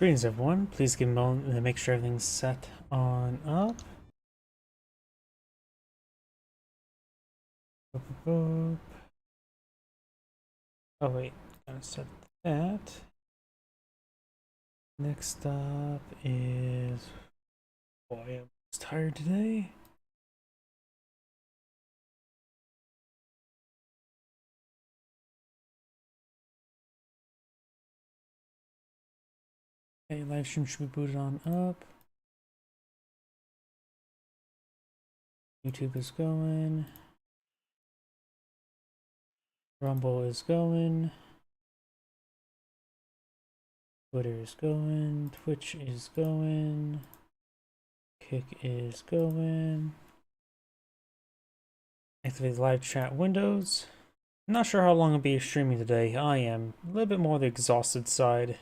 Greetings everyone, please give me a moment to make sure everything's set on up. Oh wait, gotta set that. Next up is... Boy, I'm tired today. Okay, live stream should be booted on up. YouTube is going. Rumble is going. Twitter is going. Twitch is going. Kick is going. Activate the live chat windows. I'm not sure how long I'll be streaming today. I am a little bit more the exhausted side.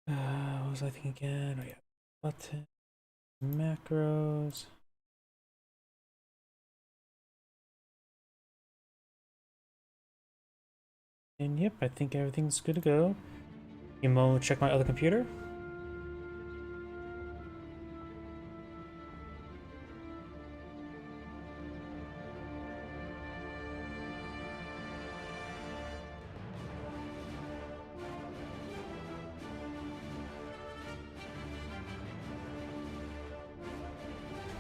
What was I thinking again? Oh yeah, button, macros. And yep, I think everything's good to go. Emo, check my other computer.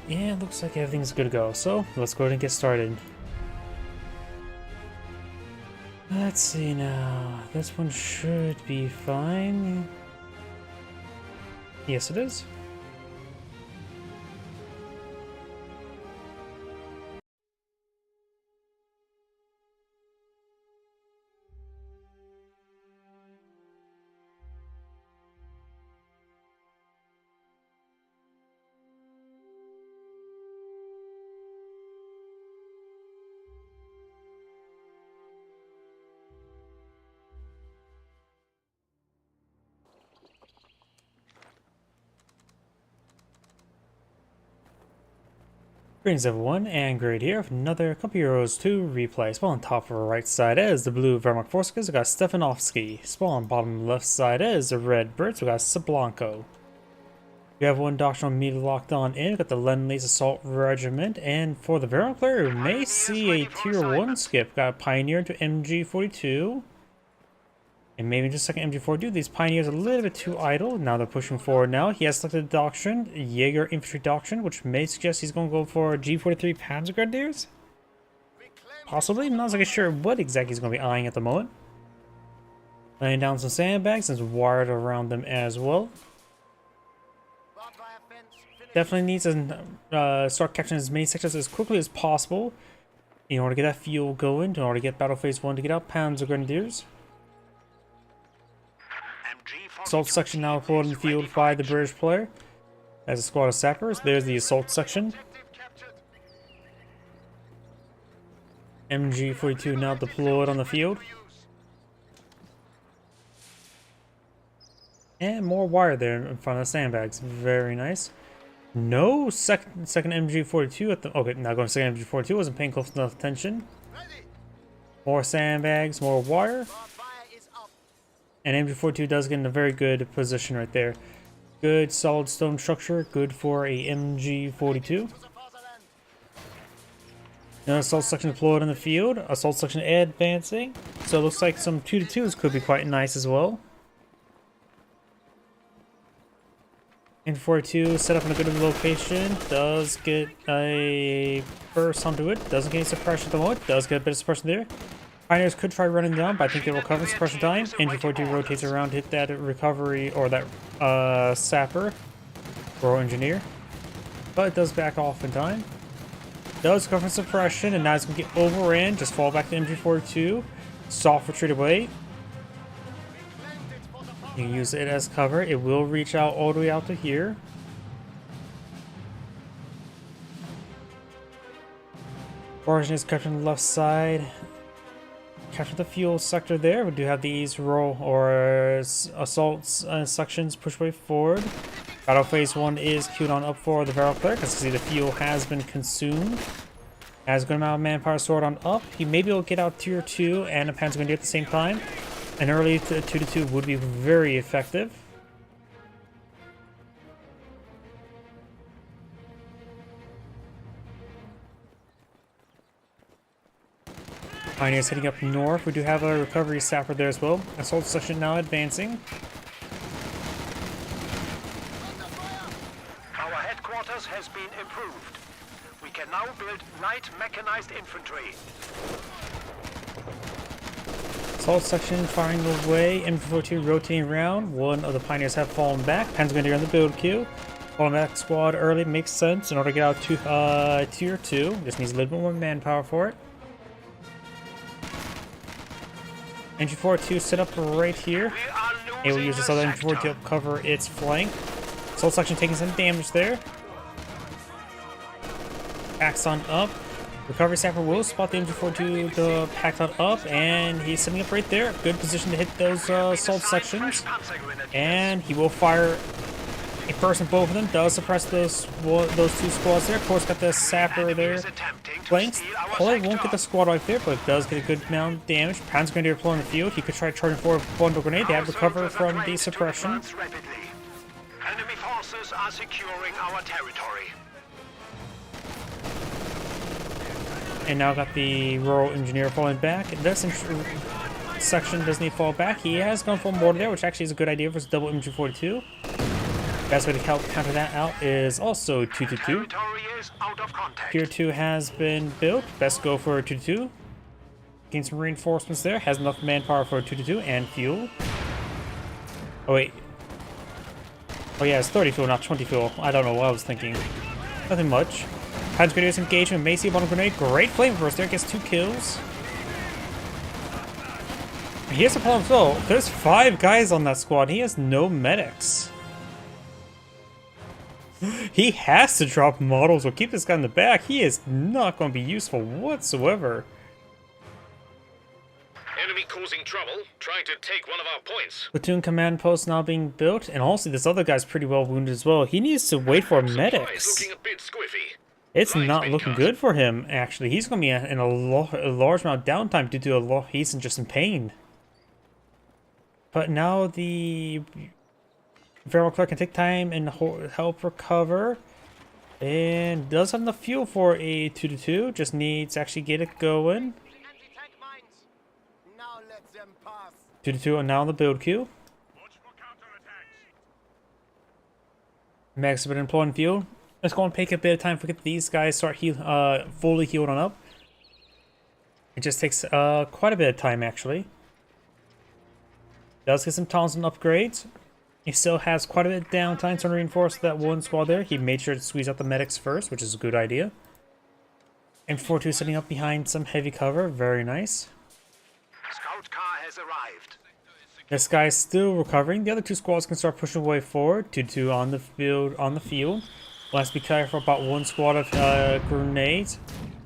Yeah, looks like everything's good to go. So let's go ahead and get started. Let's see now. This one should be fine. Yes, it is. Greetings everyone, and Great here with another Company Heroes 2 replay. Spawn on top of our right side is the blue Wehrmacht Forces, we got Stefanovsky. Spawn on bottom left side is the red Brits, we got Sablanco. We have one doctrinal meter locked on in, we got the Lend-Lease Assault Regiment, and for the Wehrmacht player, we may see a tier 1 skip. Got a Pioneer to MG42. And maybe just a second MG42. These Pioneers are a little bit too idle. Now they're pushing forward now. He has selected the doctrine, Jaeger Infantry Doctrine, which may suggest he's going to go for G43 Panzer Grenadiers. Possibly. I'm not exactly sure what exactly he's going to be eyeing at the moment. Laying down some sandbags and wired around them as well. Definitely needs to start catching as many sectors as quickly as possible in order to get that fuel going, in order to get Battle Phase 1 to get out Panzer Grenadiers. Assault section now put in the field by the British player as a squad of sappers. There's the assault section. MG42 now deployed on the field. And more wire there in front of the sandbags. Very nice. No second MG42 at the... Okay, now going to second MG42. Wasn't paying close enough attention. More sandbags, more wire. And MG42 does get in a very good position right there. Good solid stone structure, good for a MG42. Now assault section deployed in the field, assault section advancing. So it looks like some 2-2s could be quite nice as well. MG42 set up in a good location, does get a burst onto it, doesn't get any suppression at the moment, does get a bit of suppression there. Pioneers could try running down, but I think they will cover suppression time. MG42 rotates around to hit that recovery or that sapper or engineer, but it does back off in time. Does cover suppression, and now it's going to get overran. Just fall back to MG42. Soft retreat away. You can use it as cover. It will reach out all the way out to here. Origin is capturing the left side. Capture the fuel sector there. We do have these roll or assault sections push way forward. Battle phase 1 is queued on up for the Varrock Cleric. As you see, the fuel has been consumed. Has a good amount of manpower stored on up. He maybe will get out tier 2 and a Panzer Grenadier at the same time. An early 2-2 would be very effective. Pioneers heading up north. We do have a recovery sapper there as well. Assault section now advancing. Our headquarters has been improved. We can now build light mechanized infantry. Assault section firing away. M42 rotating around. One of the pioneers have fallen back. Panzer Grenadier on the build queue. Falling back squad early makes sense in order to get out to tier 2. Just needs a little bit more manpower for it. MG42 set up right here. It will use this other MG42 to cover its flank. Assault section taking some damage there. Axon up. Recovery sapper will spot the MG42, the Pacton up, and he's setting up right there. Good position to hit those assault sections. And he will fire a burst in both of them. Does suppress those two squads there. Of course, got the sapper there. Flanks. Probably won't get the squad right there, but it does get a good amount of damage. Panzer Grenadier deployed in the field. He could try charging forward with a bundle grenade. They have recovered from the suppression. Enemy forces are securing our territory. And now got the rural engineer falling back. This section doesn't need to fall back. He has gone full mortar there, which actually is a good idea versus double MG42. Best way to help counter that out is also 2-2-2. Tier 2 has been built. Best go for 2-2. Gain some reinforcements there. Has enough manpower for 2-2 and fuel. Oh wait. Oh yeah, it's 30 fuel, not 20 fuel. I don't know what I was thinking. Nothing much. Panzer Grenadier's engagement. Macy bundle grenade. Great flame burst there. Gets 2 kills. And here's the problem though. There's 5 guys on that squad. He has no medics. He has to drop models or keep this guy in the back. He is not going to be useful whatsoever. Enemy causing trouble, trying to take one of our points. Platoon command post now being built, and also this other guy's pretty well wounded as well. He needs to wait for medics. Looking a bit squiffy. It's not looking good for him, actually. He's going to be in a large amount of downtime due to a lot. He's just in pain. But now the Varrock Cleric can take time and help recover. And does have enough fuel for a 2-2. Just needs to actually get it going. 2-2 are now on the build queue. Max has been employed in field. It's going to take a bit of time to get these guys start fully healed on up. It just takes quite a bit of time actually. Does get some Thompson upgrades. He still has quite a bit of downtime to reinforce that one squad there. He made sure to squeeze out the medics first, which is a good idea. And 4-2 sitting up behind some heavy cover. Very nice. Scout car has arrived. This guy's still recovering. The other 2 squads can start pushing away forward. 2-2 on the field. Let's be careful about one squad of grenades.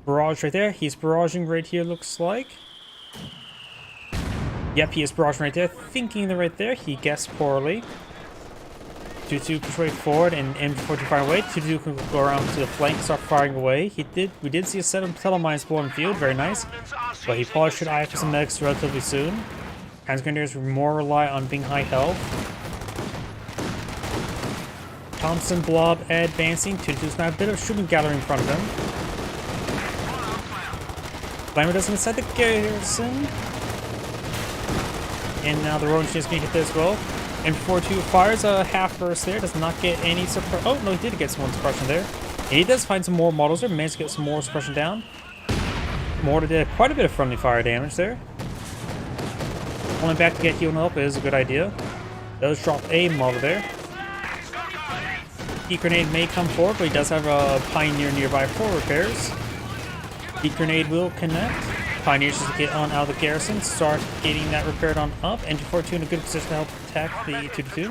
Barrage right there. He's barraging right here, looks like. Yep, he is barraging right there. Thinking they're right there. He guessed poorly. 2-2 push way forward and M40 fire away. 2-2 can go around to the flank, start firing away. We did see a set of telemines blown in the field, very nice. But he probably should eye for some medics relatively soon. Panzer Grenadiers more rely on being high health. Thompson Blob advancing. 2-2's got a bit of shooting gallery in front of him. Flamer does inside the garrison. And now the road engineer is going to hit there as well. M42 fires a half burst there, does not get any suppression. Oh, no, he did get some more suppression there. And he does find some more models there, managed to get some more suppression down. Mortar did quite a bit of friendly fire damage there. Pulling back to get healed up is a good idea. Does drop a model there. Heat grenade may come forward, but he does have a Pioneer nearby for repairs. Heat grenade will connect. Pioneers just get on out of the garrison, start getting that repaired on up. MG42 in a good position to help attack the 2-2.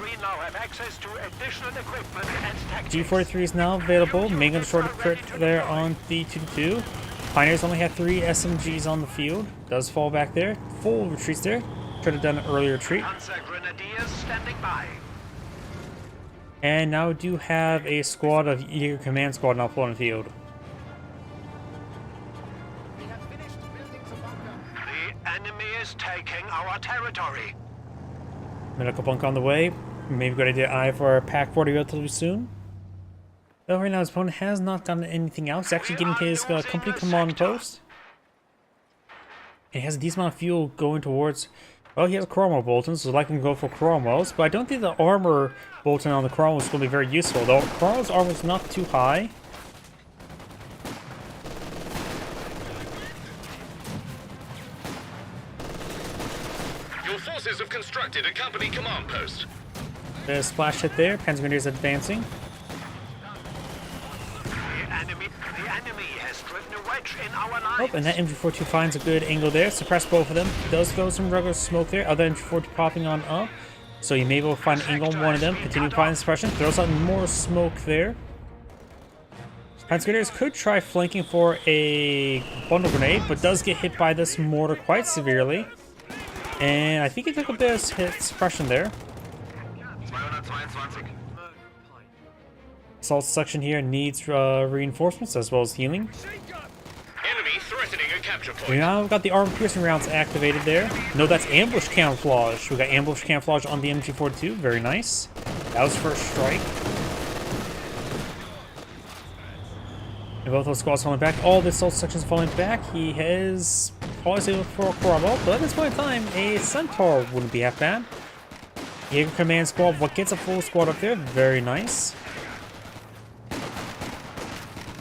G43 is now available, making a short crit there on the 2-2. Pioneers only have 3 SMGs on the field. Does fall back there. Full retreats there. Should have done an earlier retreat. And now we do have a squad of Jaeger Command Squad now on the field. The enemy is taking our territory. Medical bunk on the way. Maybe good idea eye for Pack 40 relatively soon. Though right now his opponent has not gotten anything else. He's actually getting his company command post. And he has a decent amount of fuel going towards... Well, he has a Cromwell Bolton, so I can go for Cromwells. But I don't think the armor Bolton on the Cromwell is going to be very useful. Though Cromwell's armor is not too high. Your forces have constructed a company command post. There's a splash hit there. Panzer Grenadiers advancing. The enemy has driven a wedge in our lines. Oh, and that MG42 finds a good angle there. Suppress both of them. Does throw some regular smoke there. Other MG42 popping on up. So you may be able to find an angle on one of them. Continue finding suppression. Throws out more smoke there. Panzer Grenadiers could try flanking for a bundle grenade, but does get hit by this mortar quite severely. And I think he took a bit of hit suppression there. Assault section here needs reinforcements as well as healing. Enemy threatening a capture point. We now got the armor piercing rounds activated there. No, that's ambush camouflage. We got ambush camouflage on the MG42. Very nice. That was first strike. And both those squads falling back. All the assault sections falling back. He has always able for a Cromwell, but at this point in time, a Centaur wouldn't be half bad. Jaeger Command Squad, what gets a full squad up there? Very nice.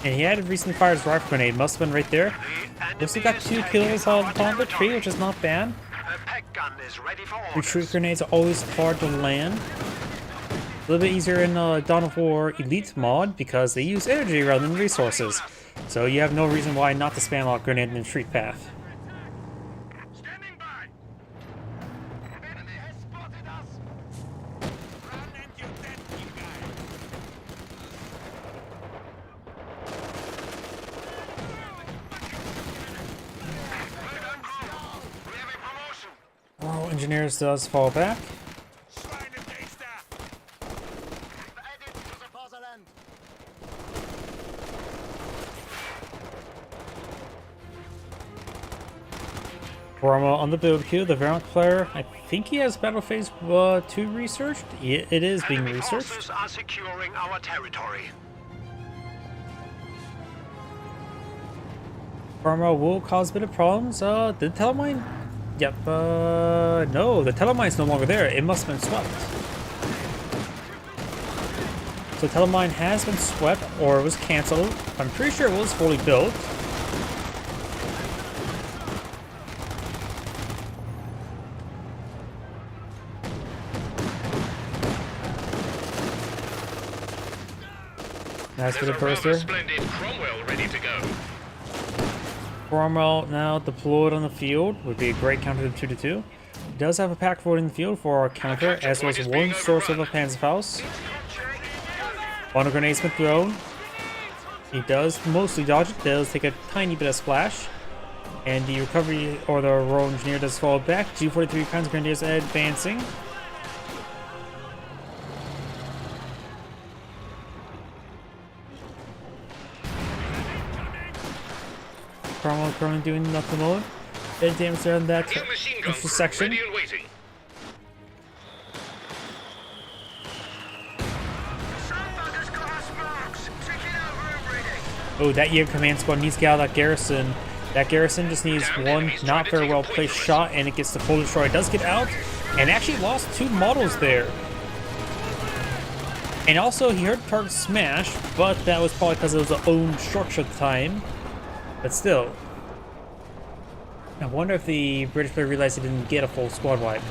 And he had recently fired his rifle grenade. Must have been right there. Looks like got 2 kills on top of the tree, which is not bad. Retreat grenades are always hard to land. A little bit easier in Dawn of War Elite mod because they use energy rather than resources. So you have no reason why not to spam out grenade in the retreat path. Royal Engineers does fall back. Cromwell on the build queue, the Wehrmacht player. I think he has Battle Phase 2 researched. It is being researched. Forces are securing our territory. Cromwell will cause a bit of problems. The Telemine? Yep, no, the Telemine's no longer there. It must have been swept. So Telemine has been swept or it was cancelled. I'm pretty sure it was fully built. Nice for the burster. Splendid Cromwell ready to go. Cromwell now deployed on the field would be a great counter to 2-2. He does have a pack forward in the field for our counter, as well as one source of a Panzerfaust. Bundle grenades been thrown. He does mostly dodge it, does take a tiny bit of splash. And the recovery, or the Royal Engineer does fall back. G43 Panzer Grenadiers advancing. Cromwell currently doing nothing more. Dead damage there on that New machine gun intersection. ready and waiting. Oh, that Jaeger Command Squad needs to get out of that garrison. That garrison just needs one not very well placed shot, and it gets the full destroy. It does get out, and actually lost 2 models there. And also, he heard target smash, but that was probably because it was an own structure at the time. But still. I wonder if the British player realized he didn't get a full squad wipe.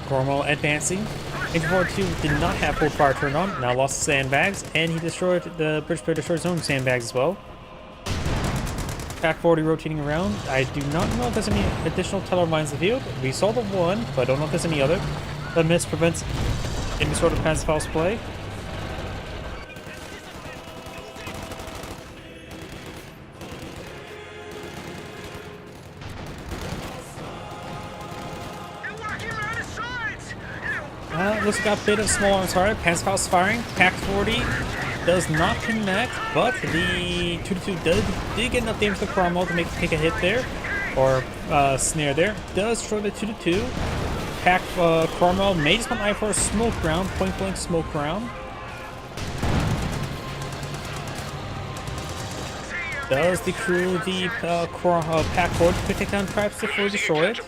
Cromwell advancing. H42 did not have full fire turned on, now lost the sandbags, and he destroyed, the British player destroyed his own sandbags as well. Pack 40 rotating around. I do not know if there's any additional teller mines in the field. We saw the one, but I don't know if there's any other. The miss prevents any sort of Panzerfaust play. Looks like a bit of small arms fire. Panzerfaust firing. Pack 40 does not connect, but the 2-2 did get enough damage to Cromwell to take a hit there, or snare there. Does destroy the 2-2. Pack Cromwell may just want to eye for a smoke round, point blank smoke round. Does the crew the Pack 40 could take down Traps to fully destroy it.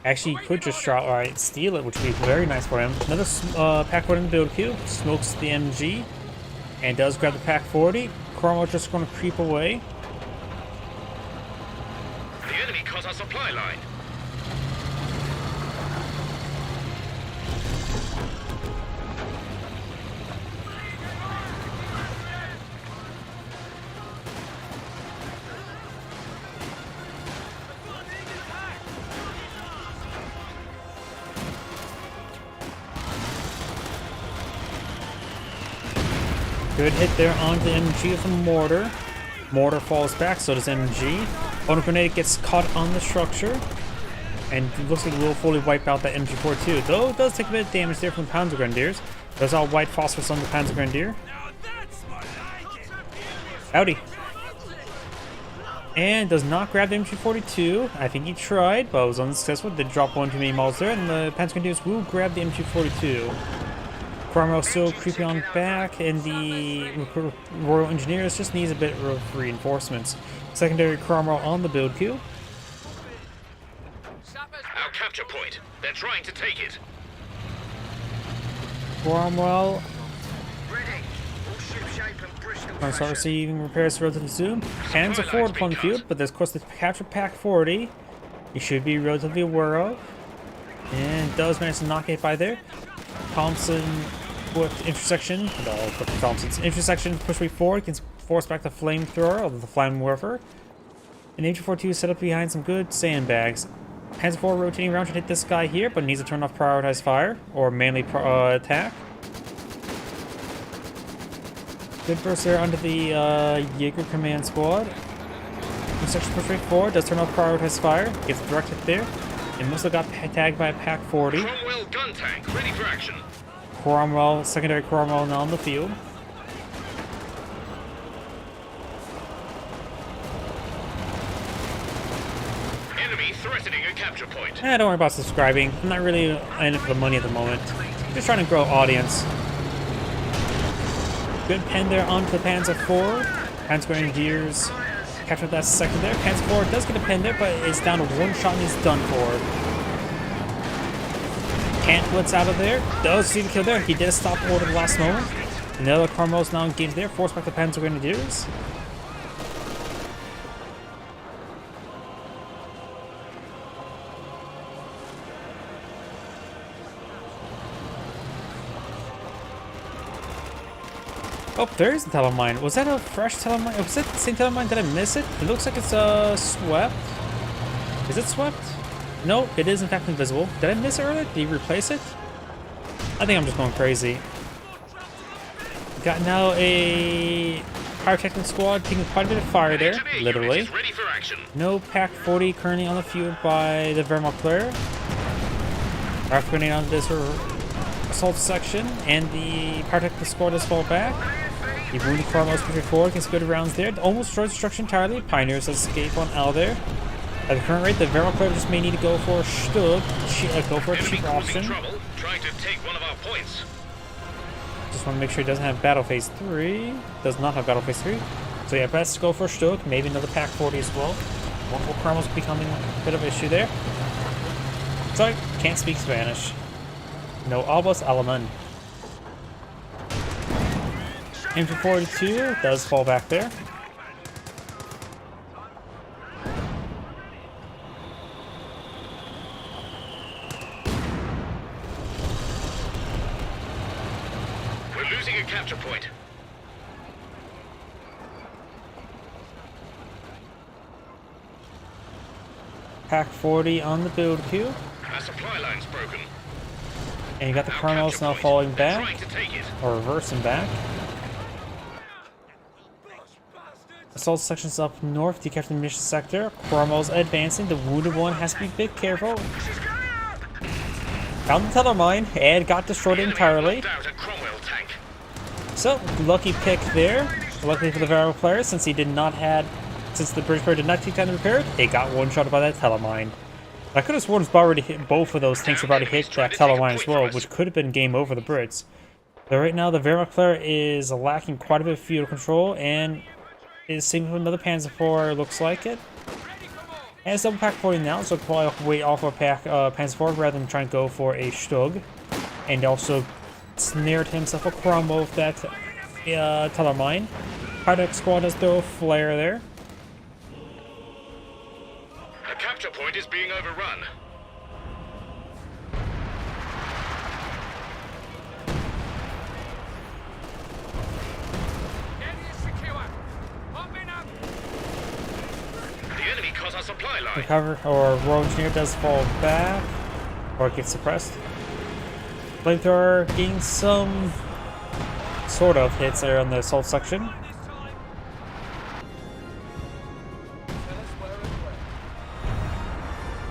Actually, he could just outright steal it, which would be very nice for him. Another Pack 40 in the build queue. Smokes the MG. And does grab the Pack 40. Cromwell just going to creep away. The enemy cut our supply line. Good hit there on the MG with the mortar. Mortar falls back, so does MG. Bonus grenade gets caught on the structure. And it looks like it will fully wipe out that MG42. Though it does take a bit of damage there from the Panzer Grenadiers. There's all white phosphorus on the Panzer Grenadier. Howdy. And does not grab the MG42. I think he tried, but was unsuccessful. Did drop one too many models there, and the Panzer Grenadiers will grab the MG42. Cromwell still creeping on back, and the Royal Engineers just needs a bit of reinforcements. Secondary Cromwell on the build queue. Our capture point. They're trying to take it. Cromwell. Gonna start receiving repairs relatively soon. Hands are forward upon the field, but there's of course the capture Pack 40. You should be relatively aware of. And does manage to knock it by there. Thompson with intersection. No, but Thompson's intersection push way forward can force back the flamethrower of the Flammenwerfer. And MG42 is set up behind some good sandbags. Panzer IV rotating around should hit this guy here, but needs to turn off prioritized fire or mainly attack. Good burst there under the Jaeger command squad. Intersection push way forward, does turn off prioritized fire, gets directed there. And must have got tagged by a Pack 40. Cromwell gun tank, ready for action. Cromwell, secondary Cromwell now on the field. Enemy threatening a capture point. Don't worry about subscribing. I'm not really in it for the money at the moment. Just trying to grow audience. Good pen there onto the Panzer IV. Panzer Grenadiers captured that second there. Panzer IV does get a pen there, but it's down to one shot and he's done for. Can't blitz out of there. Does see the kill there. He did stop order at the last moment. Another Cromwell's now engaged there. Forced back the Panzer Grenadiers. Oh, there is a telemine. Was that a fresh telemine? Was that the same telemine? Did I miss it? It looks like it's swept. Is it swept? No, it is in fact invisible. Did I miss it earlier? Did he replace it? I think I'm just going crazy. Got now a pyrotechnic squad taking quite a bit of fire there, literally. Ready for action. No Pack 40 currently on the field by the Wehrmacht player. Rifle grenade on this assault section, and the pyrotechnic squad does fall back. The wounded Cromwell's pushing forward, gets good rounds there. Almost destroys destruction entirely. Pioneers escape on out there. At the current rate, the Wehrmacht player just may need to go for a Stug, go for a cheaper option. Trouble, trying to take one of our points. Just want to make sure he doesn't have Battle Phase 3. Does not have Battle Phase 3. So yeah, best to go for a Stug, maybe another Pack 40 as well. One more Cromwell's becoming a bit of an issue there. Sorry, can't speak Spanish. No hablas alemán. MG42 does fall back there. We're losing a capture point. Pack 40 on the build queue. Our supply line's broken. And you got the Cromwells now falling back, Trying to take it. or reversing back. Assault sections up north, decapture the mission sector. Cromwell's advancing. The wounded one has to be a bit careful. Found the teller mine and got destroyed Enemy entirely. knocked out a Cromwell tank. So, lucky pick there. Luckily for the Varrow player, since the British player did not take time to repair it, it got one-shot by that telemine. I could have sworn it's already hit both of those tanks have already hit that telemine as well, which could have been game over the Brits. But right now, the Wehrmacht player is lacking quite a bit of field control and is seeing another Panzer IV, looks like it. And it's double pack 40 now, so probably wait off a Panzer IV rather than trying to go for a Stug. And also snared himself a Cromwell with that telemine. Hardek squad does throw a flare there. A capture point is being overrun. The enemy cut our supply line. Recover, or Royal Engineer does fall back, or gets suppressed. Flamethrower gains some sort of hits there on the assault section.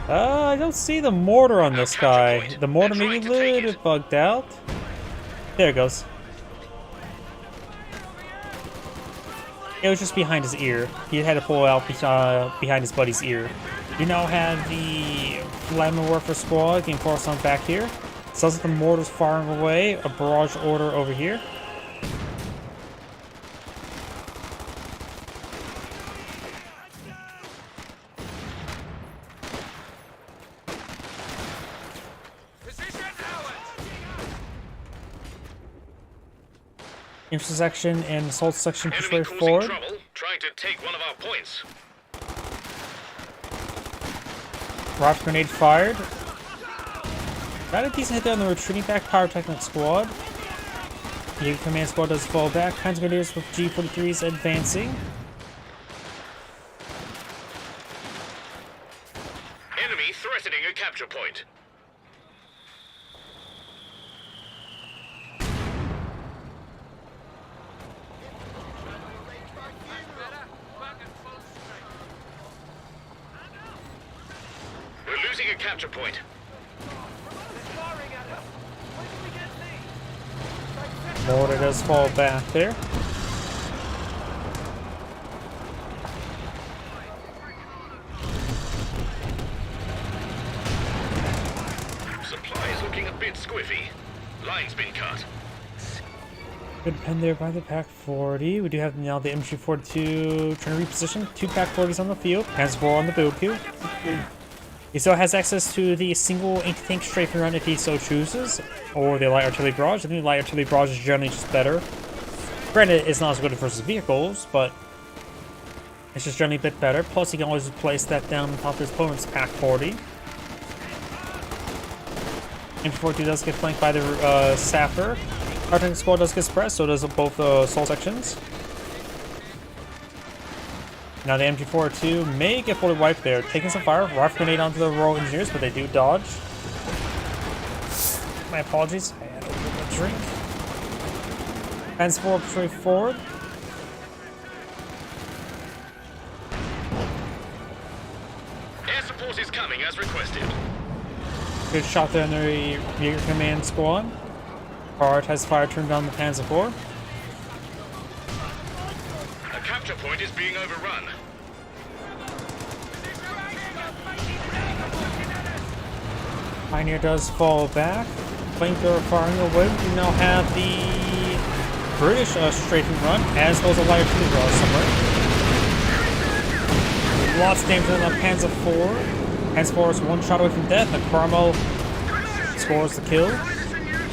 I don't see the mortar on this guy. The mortar may be a little bit bugged out. There it goes. It was just behind his ear. He had to pull out behind his buddy's ear. You now have the Flamin' Warfare squad getting forced on back here. Sounds like the mortar's firing away. A barrage order over here. Intersection and assault section push Enemy way causing forward. trouble, trying to take one of our points. Rocket grenade fired. Got a decent hit there on the retreating back pyrotechnic squad. The command squad does fall back. Panzer Grenadiers with G43s advancing. Enemy threatening a capture point. We're losing a capture point. Mortar does fall back there. Supply is looking a bit squiffy. Line's been cut. Good pen there by the Pack 40. We do have now the MG42 trying to reposition. 2 Pack 40s on the field. Has 4 on the build queue. He still has access to the single anti-tank strafing run if he so chooses, or the light artillery barrage. I think the light artillery barrage is generally just better. Granted, it's not as good versus vehicles, but it's just generally a bit better. Plus, he can always place that down on top of his opponent's Pack 40. MG42 does get flanked by the Sapper. Our tank squad does get suppressed, so does both assault sections. Now the MG42 may get fully wiped there. Taking some fire, rifle grenade onto the Royal Engineers, but they do dodge. My apologies, I had a little bit of a drink. Transport straight forward. Air support is coming as requested. Good shot there in the Jaeger command squad. Prioritize fire turned on the Panzer IV. A capture point is being overrun. Pioneer does fall back. Flamethrower firing away. We now have the British strafing run, as well as a light artillery barrage somewhere. Lots of damage on the Panzer IV. Panzer IV is one shot away from death. The Cromwell scores the kill.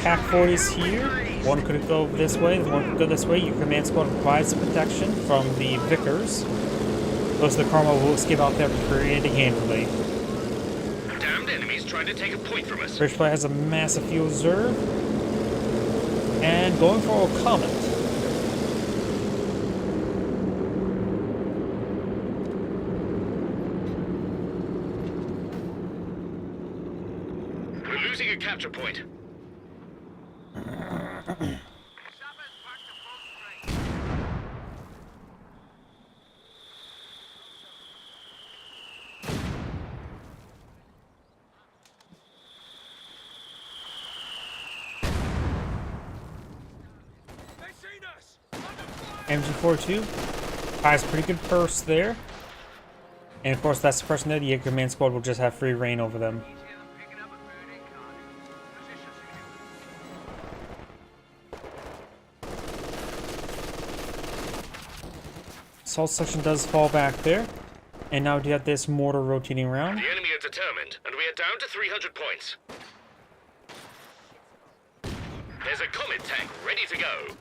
Pack 40s here. One could go this way, one could go this way. Your command squad provides the protection from the Vickers. Those of the Cromwell will escape out there pretty handily. Damned enemies trying to take a point from us. British player has a massive fuel reserve. And going for a Comet. We're losing a capture point. MG42 has pretty good burst there. And of course, that's the person there. The Jaeger Command Squad will just have free reign over them. Assault section does fall back there. And now we have this mortar rotating around. The enemy are determined, and we are down to 300 points. There's a Comet tank ready to go.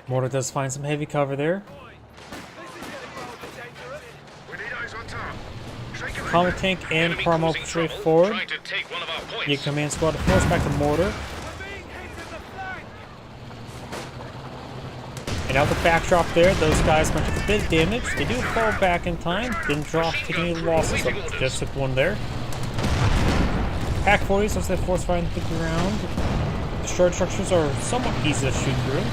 Mortar does find some heavy cover there. We need eyes on top. Comet tank and Enemy Cromwell cruising straight trouble, forward. trying to take one of our points. Jaeger Command Squad to force back the mortar. And now the backdrop there, those guys might take a bit of damage. They do fall back in time. Didn't drop, take any losses, so just took one there. Pack 40s, as they force fire and thick around. Destroyed structures are somewhat easy to shoot through.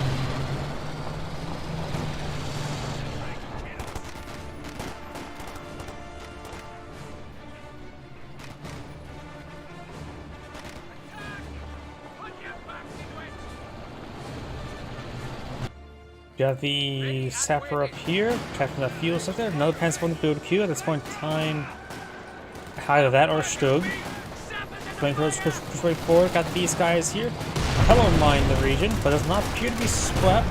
Got the sapper up here, tracking that fuel sector. Another panzer on the build queue at this point in time. Either that or Stug. Flamethrowers push way forward. Got these guys here. Hello mine the region, but does not appear to be swept.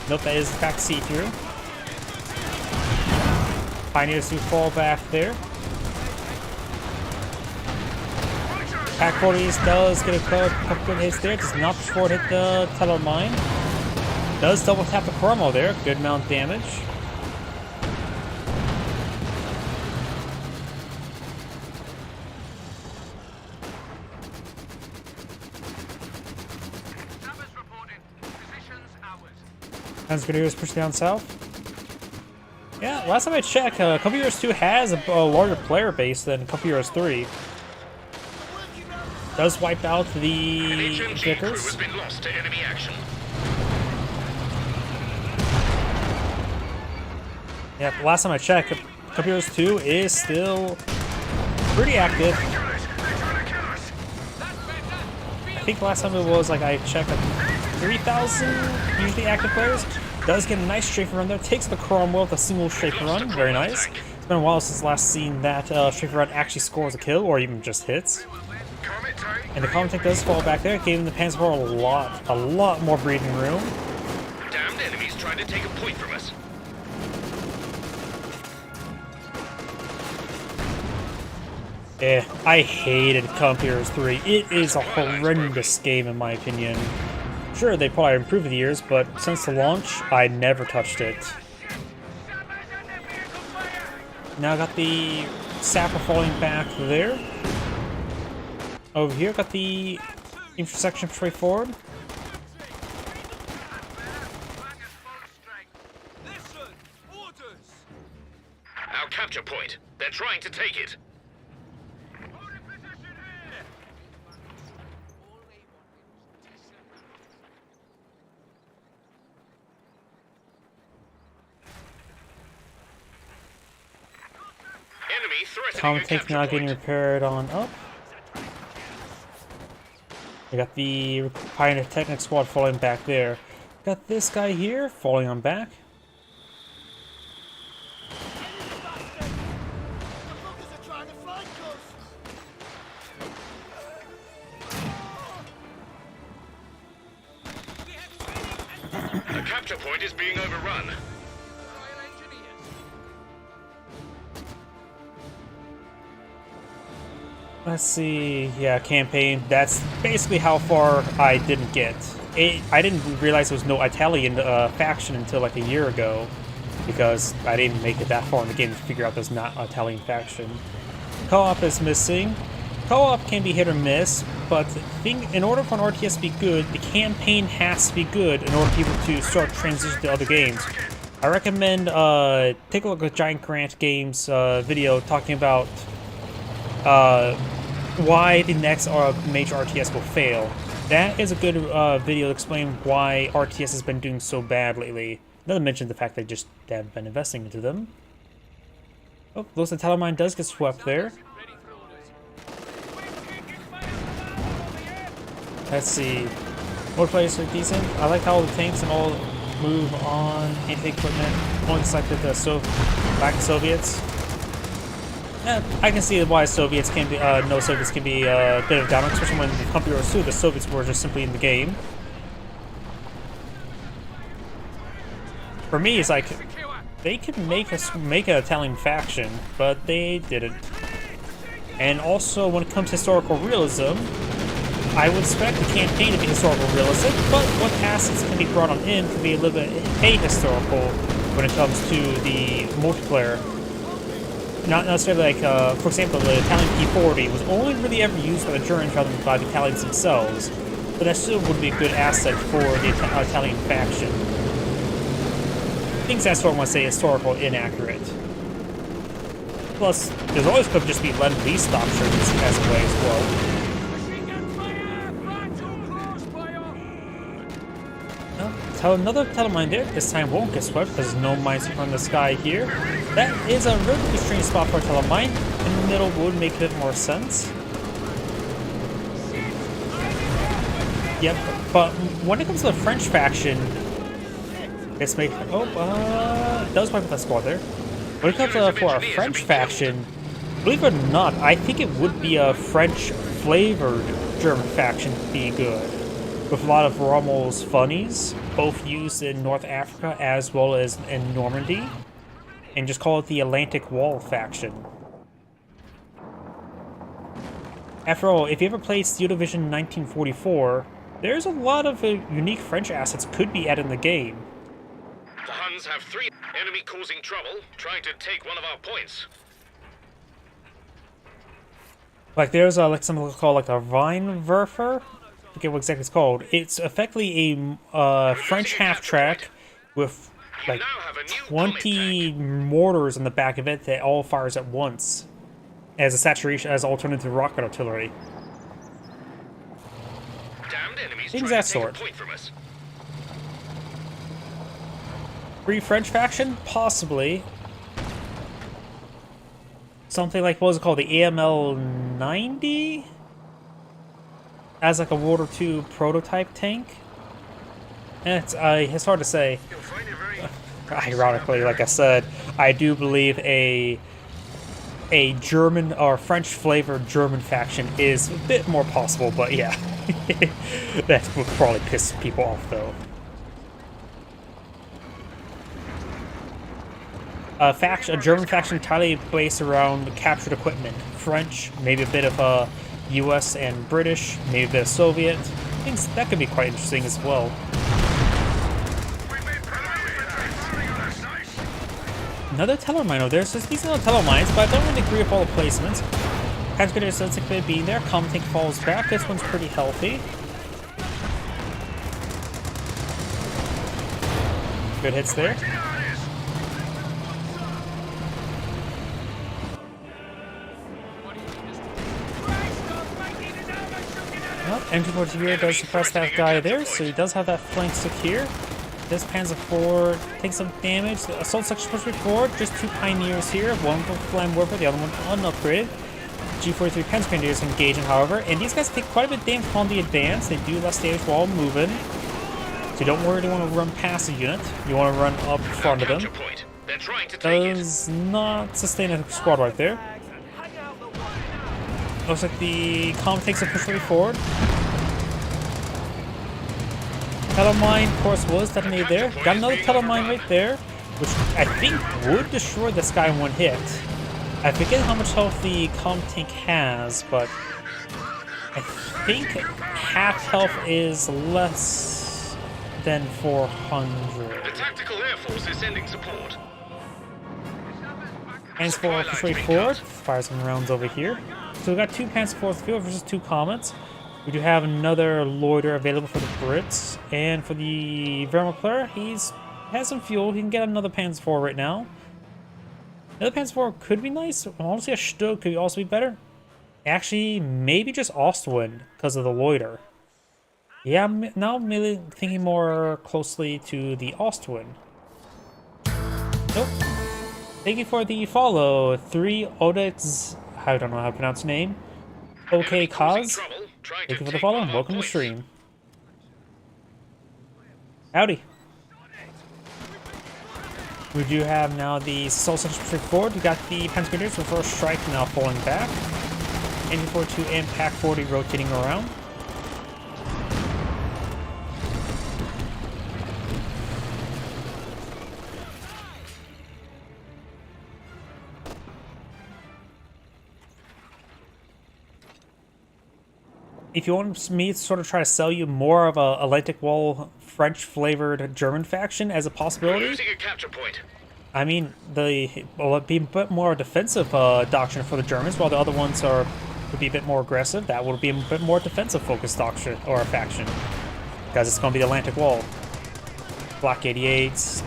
Nope, that is back see-through. Pioneers do fall back there. Pack 40s does get a couple good hits there. Does not push forward, hit the tunnel mine. Does double tap the Cromwell there. Good amount of damage. Grenadiers push down south. Yeah, last time I checked, Company Heroes 2 has a larger player base than Company Heroes 3. Does wipe out the Vickers. Has been lost to enemy action. Yeah, last time I checked, Company Heroes 2 is still pretty active. I think last time it was like I checked 3,000 usually active players. Does get a nice strafe run there. Takes the Cromwell with a single strafe run. Very nice. It's been a while since last seen that strafe run actually scores a kill or even just hits. And the Comet tank does fall back there, giving the Panzer a lot more breathing room. Damned enemies trying to take a point from us. I hated Company Heroes 3. It is a horrendous game in my opinion. Sure, they probably improved with the years, but since the launch, I never touched it. Now I got the sapper falling back there. Over here, got the intersection straightforward. Our capture point. They're trying to take it. Enemy threatening Comet a tank capture now point. getting repaired on up. We got the Pioneer Technic Squad falling back there. Got this guy here falling on back. The capture point is being overrun. Let's see. Yeah, campaign. That's basically how far I didn't get. I didn't realize there was no Italian faction until like a year ago, because I didn't make it that far in the game to figure out there's not an Italian faction. Co-op is missing. Co-op can be hit or miss, but in order for an RTS to be good, the campaign has to be good in order for people to start transitioning to other games. I recommend take a look at Giant Grant Games video talking about why the next major RTS will fail. That is a good video to explain why RTS has been doing so bad lately. Not to mention the fact they just haven't been investing into them. Oh, looks like Talon Mine does get swept there. Let's see. Multiplayers are decent. I like how the tanks and all move on anti equipment. Only selected the Black Soviets. I can see why Soviets can be no Soviets can be a bit of downward, especially when the Company Wars 2, the Soviets were just simply in the game. For me, it's like they could make an Italian faction, but they didn't. And also, when it comes to historical realism, I would expect the campaign to be historical realistic, but what assets can be brought on in can be a little bit ahistorical when it comes to the multiplayer. Not necessarily like, for example, the Italian P-40 was only really ever used by the Germans rather than by the Italians themselves, but that still would be a good asset for the Italian faction. Things that sort of want to say historical inaccurate. Plus, there's always could just be Lend-Lease stock shirts as a way as well. So another Telemine there, this time won't get swept because there's no mines from the sky here. That is a relatively strange spot for a Telemine. In the middle would make a bit more sense. Yep, but when it comes to the French faction, let's make that was wipe with that squad there. When it comes to for a French faction, believe it or not, I think it would be a French flavored German faction to be good. With a lot of Rommel's funnies, both used in North Africa as well as in Normandy, and just call it the Atlantic Wall faction. After all, if you ever played Steel Division 1944, there's a lot of unique French assets could be added in the game. The Huns have 3 enemy causing trouble, trying to take one of our points. Like there's like something called like a Rheinwerfer. I forget what exactly it's called. It's effectively a French half-track with like 20 mortars in the back of it that all fires at once as a saturation, as alternative rocket artillery. Damned enemies Things trying that to take a sort. point from us. Free French faction? Possibly. Something like, what was it called? The AML-90? As like a World War II prototype tank? It's hard to say. Ironically, like I said, I do believe a German or French flavored German faction is a bit more possible, but yeah. That would probably piss people off though. A German faction entirely based around captured equipment. French, maybe a bit of US and British, maybe a bit of Soviet. Things that could be quite interesting as well. Another Telemine over there. So these are Telemines, but I don't really agree with all the placements. Has good sense of being there. Common tank falls back. This one's pretty healthy. Good hits there. Well, MG40 does suppress that guy there, so he does have that flank secure. This Panzer IV takes some damage. The assault section pushed forward. Just 2 pioneers here. One with Flam Warper, the other one unupgraded. G43 Panzer Grenadiers engaging, however, and these guys take quite a bit of damage on the advance. They do less damage while moving. So don't worry, you want to run past the unit. You want to run up in front of them. Does not sustain a squad right there. Looks like the column takes a push way forward. Telemine, of course, was detonated there. Got another Telemine right there, which I think would destroy this guy in one hit. I forget how much health the column tank has, but I think half health is less than 400. The Tactical Air Force is sending support. Panzer IV push way forward. Fire some rounds over here. So we got 2 Panzer IV field versus 2 Comets. We do have another Loiter available for the Brits, and for the Wehrmacht player, has some fuel. He can get another Panzer IV right now. Another Panzer IV could be nice. Honestly, a Stug could also be better. Actually, maybe just Ostwind because of the Loiter. Yeah, now I'm really thinking more closely to the Ostwind. Nope. Thank you for the follow. 3 Odex. I don't know how to pronounce the name. Okay, Kaz. Trying Thank to you for the take follow one and of our welcome to points. stream. Howdy. We do have now the Soul Section forward. We got the Pentameters with first strike now falling back. Engine 42 and Pack 40 rotating around. If you want me to sort of try to sell you more of a Atlantic Wall French flavored German faction as a We're possibility, losing a capture point. I mean, it'd be a bit more defensive doctrine for the Germans, while the other ones would be a bit more aggressive. That would be a bit more defensive focused doctrine or faction, because it's going to be the Atlantic Wall, Block 88s,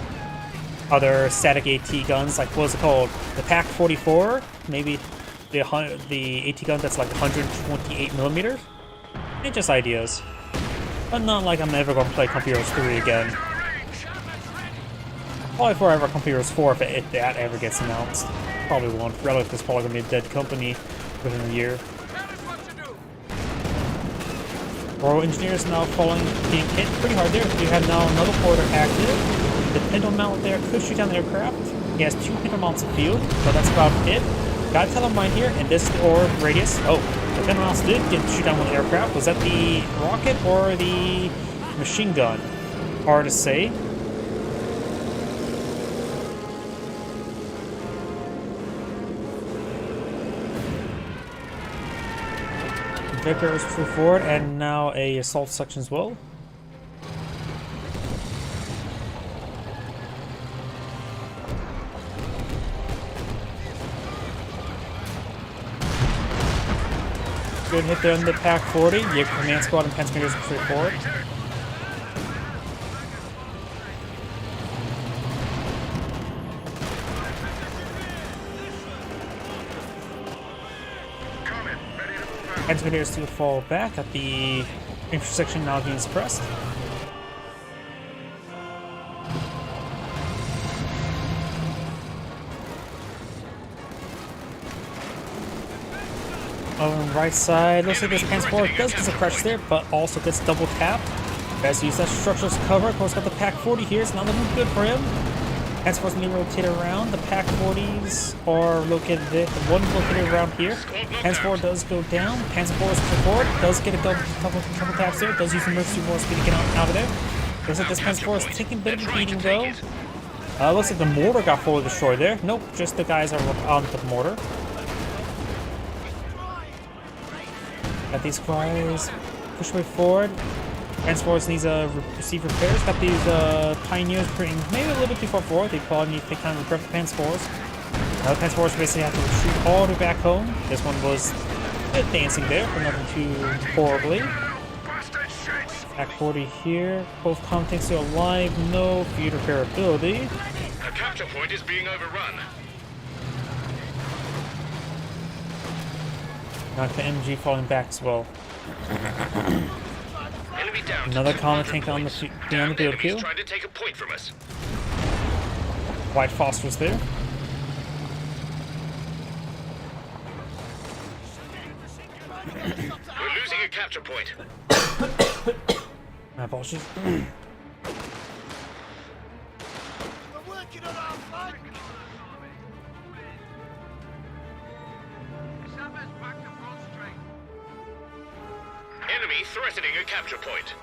other static AT guns, like what was it called, the Pack 44, maybe the AT gun that's like 128 millimeters. They're just ideas, but not like I'm ever going to play Company Heroes 3 again. Probably forever Company Heroes 4 if that ever gets announced. Probably won't. Relic is probably going to be a dead company within a year. Royal Engineers now being hit pretty hard there. We have now another porter active. The Pinto Mount there could shoot down the aircraft. He has 2 Pinto Mounts afield, but that's about it. Got a Telemine here, and this or radius. Oh, the Pinto Mounts did get shoot down one aircraft. Was that the rocket or the machine gun? Hard to say. Viper is true forward, and now a assault section as well. Good hit there on the Pack 40. Your command squad and Pentameters are true forward. Pentameters to fall back at the intersection now being suppressed. Over on the right side, looks like this transport does get some pressure there, but also gets double tapped. Best use that structure's cover. Of course, got the Pack 40 here. It's not looking good for him. Transport's going to rotate around. The Pack 40s are located there. The one located around here. Transport does go down. Transport is forward. Does get a couple taps there. Does use emergency war speed to get out of there. Looks like this transport is taking a bit of a beating though. Looks like the mortar got fully destroyed there. Nope, just the guys are on the mortar. Got these guys push way forward. Transports needs to receive repairs. Got these pioneers maybe a little bit too far forward. They probably need to kind of repair the transports. Now the transports basically have to retreat all the way back home. This one was a bit dancing there, but nothing too horribly. Pack 40 here. Both contacts are alive. No field repairability. A capture point is being overrun. Got the MG falling back as well. Enemy down. Another common tank on the beyond the field queue. Trying to take a point from us. White Foster's there. We're losing a capture point. My apologies. Enemy threatening a capture point.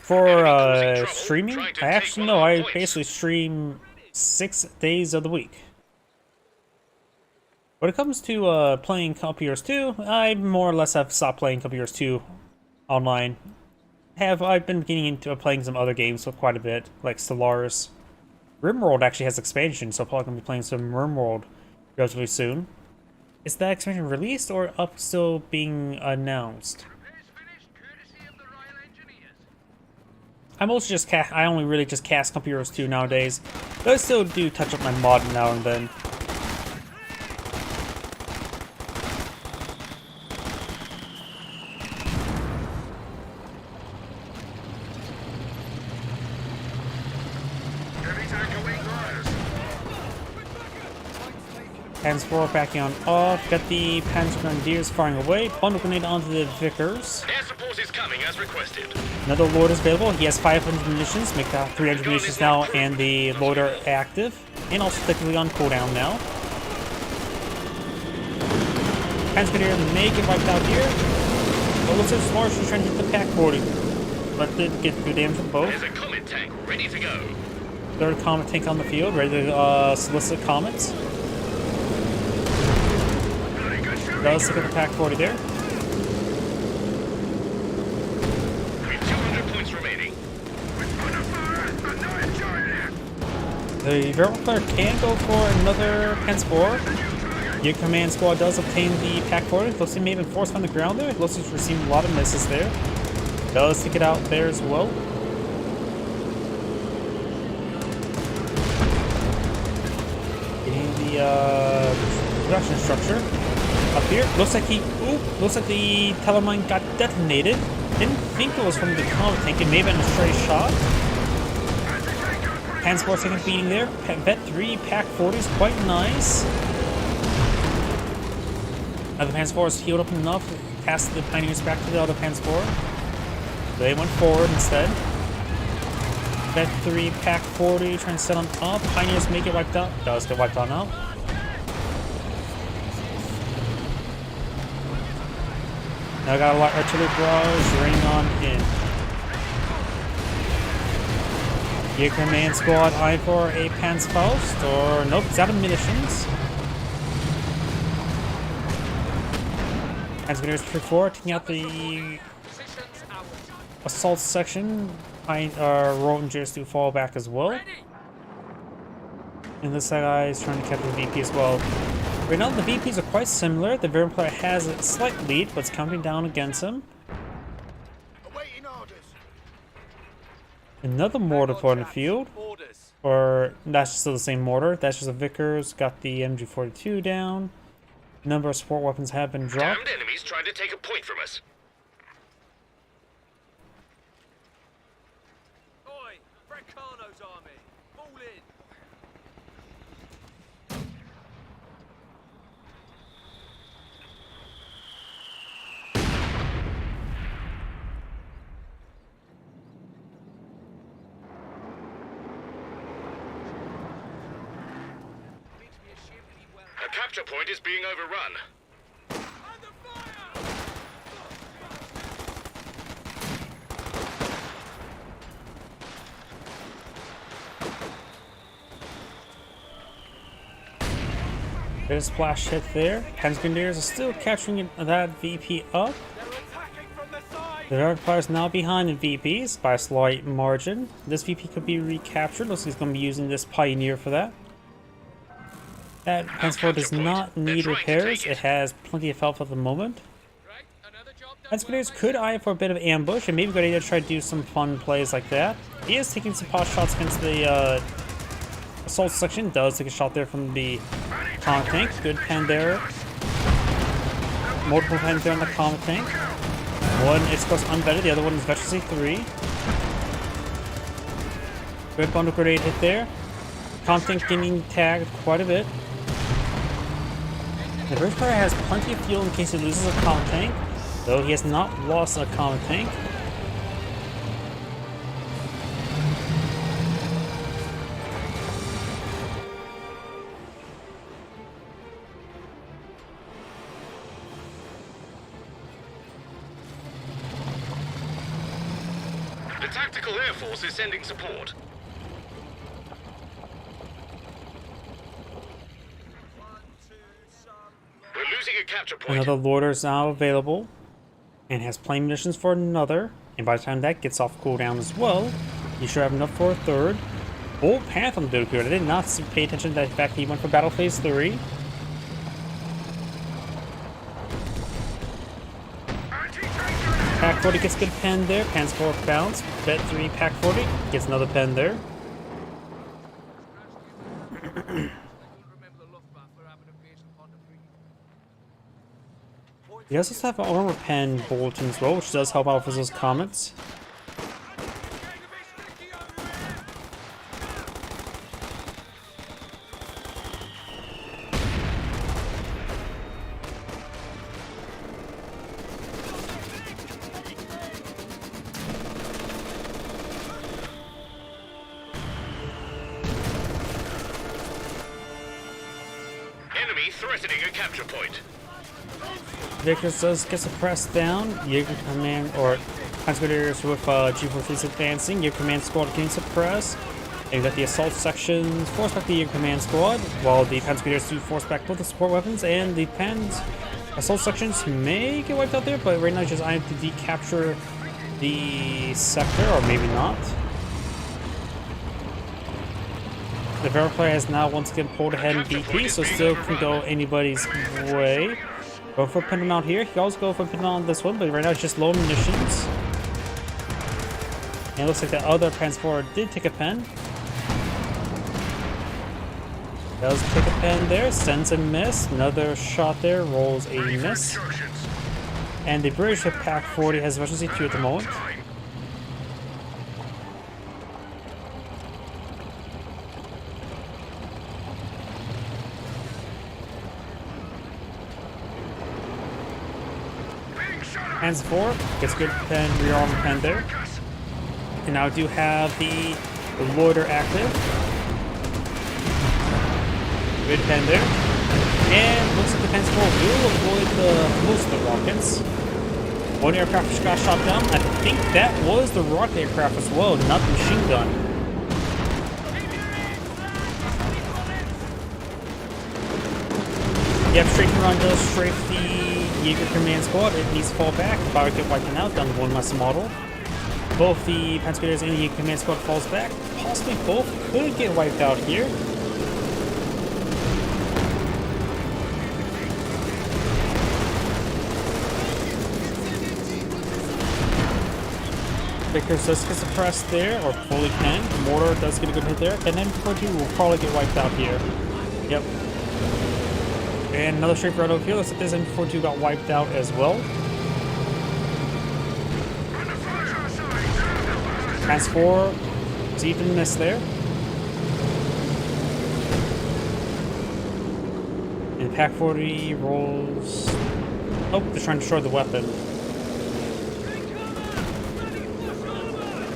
For streaming, I actually know I basically stream 6 days of the week. When it comes to playing Company Heroes 2, I more or less have stopped playing Company Heroes 2 online. I've been getting into playing some other games for quite a bit, like Stellaris. RimWorld actually has expansion, so I'm probably gonna be playing some RimWorld relatively soon. Is that expansion released or still being announced? I mostly just I only really just cast Company Heroes 2 nowadays, but I still do touch up my mod now and then. Heavy tank away orders. Panzer backing on off. Got the Panzer Grenadiers firing away. Bundle grenade onto the Vickers. Air support is coming as requested. Another Lord is available. He has 500 munitions. Make that 300 munitions now, and the loader active. And also technically on cooldown now. Panzer Grenadier may get wiped out here. But looks like Smarsh is trying to hit the Pack 40. But did get good damage from both. There's a Comet tank ready to go. Third Comet tank on the field, ready to solicit Comets. Does look at the Pack 40 there. With 200 points remaining. The Verbal player can go for another Panzer. Your command squad does obtain the Pack 40. Looks like he may have been forced on the ground there. Looks like he's receiving a lot of misses there. Does take it out there as well. Getting the production structure up here. Looks like looks like the Telemine got detonated. Didn't think it was from the Comet tank. It may have been a stray shot. Panzer taking a beating there. Vet 3, Pack 40 is quite nice. Now the Panzer is healed up enough to pass the Pioneers back to the other Panzer. They went forward instead. Vet 3, Pack 40, trying to set on up. Pioneers may get wiped out. Does get wiped on out. Now I got a lot of artillery barrage raining on in. Your command squad eyeing for a Panzerfaust, or nope, it's out of munitions. Panzergrenadiers for 4, taking out the assault section. Rottingers do fall back as well. And this guy is trying to capture the VP as well. Right now the VPs are quite similar. The Verbal player has a slight lead, but it's counting down against him. Another mortar for in the field. Or that's still the same mortar. That's just the Vickers. Got the MG42 down. Number of support weapons have been dropped. Damned enemies trying to take a point from us. Oi, Francano's army, fall in. A capture point is being overrun. Under fire! There's a splash hit there. Panzergrenadiers are still capturing that VP up. They're attacking from the side! The Dark Fire is now behind the VPs by a slight margin. This VP could be recaptured. Looks like he's going to be using this Pioneer for that. That Panzer does not need repairs. It has plenty of health at the moment. Right, another job done. Panzergrenadiers could eye for a bit of ambush and maybe go to try to do some fun plays like that. He is taking some pot shots against the assault section. Does take a shot there from the Comet tank. Good pen there. Multiple pens there on the Comet tank. One is of course unvetted, the other one is Veteran C3. Good bundle grenade hit there. Comet tank getting tagged quite a bit. The British player has plenty of fuel in case he loses a Comet tank, though he has not lost a Comet tank. The Tactical Air Force is sending support. We're losing a capture point. Another Lorder is now available and has plain munitions for another, and by the time that gets off cooldown as well, you should have enough for a third. Bold Path on the build period. I did not pay attention to the fact that he went for Battle Phase 3. Pack 40 gets a good pen there. Pan's 4 bounce. Bet 3 Pack 40 gets another pen there. He does also have an armor pen bulletin as well, which does help out with those comments. Enemy threatening a capture point. Vickers does get suppressed down. Jaeger Command or Panzergrenadiers with G43s advancing. Jaeger Command Squad getting suppressed. And you got the assault sections force back the Jaeger Command Squad, while the Panzergrenadiers do force back both the support weapons, and the assault sections may get wiped out there, but right now just I have to decapture the sector, or maybe not. The Verum player has now once again pulled ahead in BP, so still can go anybody's way. Go for a pin out here. He can also go for a pin on this one, but right now it's just low munitions. And it looks like the other transporter did take a pen. Does take a pen there, sends a miss. Another shot there, rolls a miss. And the British with Pack 40 has efficiency 2 at the moment. Hands 4 gets a good pen, rear armor pen there. And now I do have the loiter active. Good pen there. And looks like the Pen 4 will avoid most of the rockets. One aircraft just got shot down. I think that was the rocket aircraft as well, not the machine gun. Yep, straight run does strafe the Jaeger Command Squad. It needs to fall back. About to get wiped out down to one less model. Both the Panzergrenadiers and the Jaeger Command Squad falls back. Possibly both could get wiped out here. Vickers does get suppressed there, or fully can. Mortar does get a good hit there. And then MG42 will probably get wiped out here. Yep. And another straight right over here. Looks like this MG42 got wiped out as well. Pass 4 is even miss there. And Pack 40 rolls. Oh, they're trying to destroy the weapon.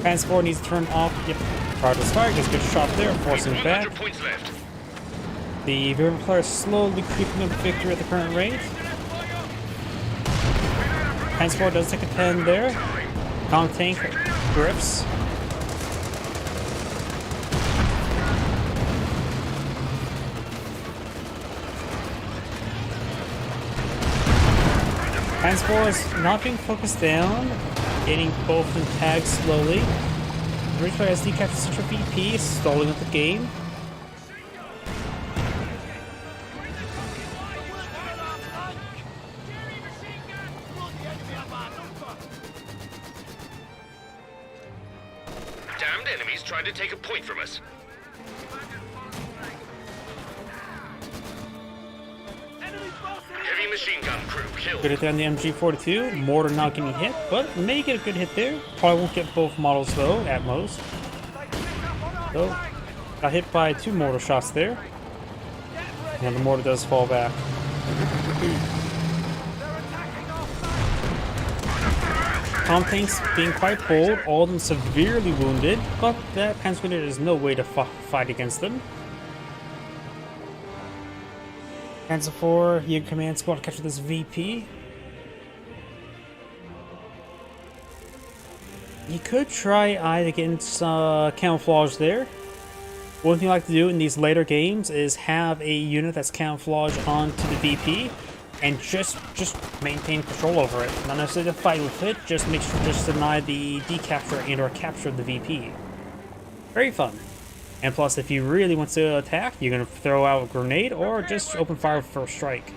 Pass 4 needs to turn off. Yep. Progress fire gets a good shot there, forcing it back. Points left. The Verum player is slowly creeping up victory at the current rate. Pass 4 does take a 10 there. Counter tank grips. Pass 4 is not being focused down. Getting both in tags slowly. British player has decaptured Central VP, stalling up the game. Damned enemies trying to take a point from us. Heavy machine gun crew killed. Good hit there on the MG42. Mortar not getting hit, but may get a good hit there. Probably won't get both models though, at most. So, got hit by 2 mortar shots there. And the mortar does fall back. Tom tanks being quite bold, all of them severely wounded, but that Panzergrenadier is no way to fight against them. Panzer 4, Jaeger Command Squad capture this VP. You could try either getting some camouflage there. One thing I like to do in these later games is have a unit that's camouflaged onto the VP and just maintain control over it. Not necessarily to fight with it, just make sure just deny the decapture and or capture of the VP. Very fun. And plus, if you really want to attack, you're going to throw out a grenade or just open fire with first strike.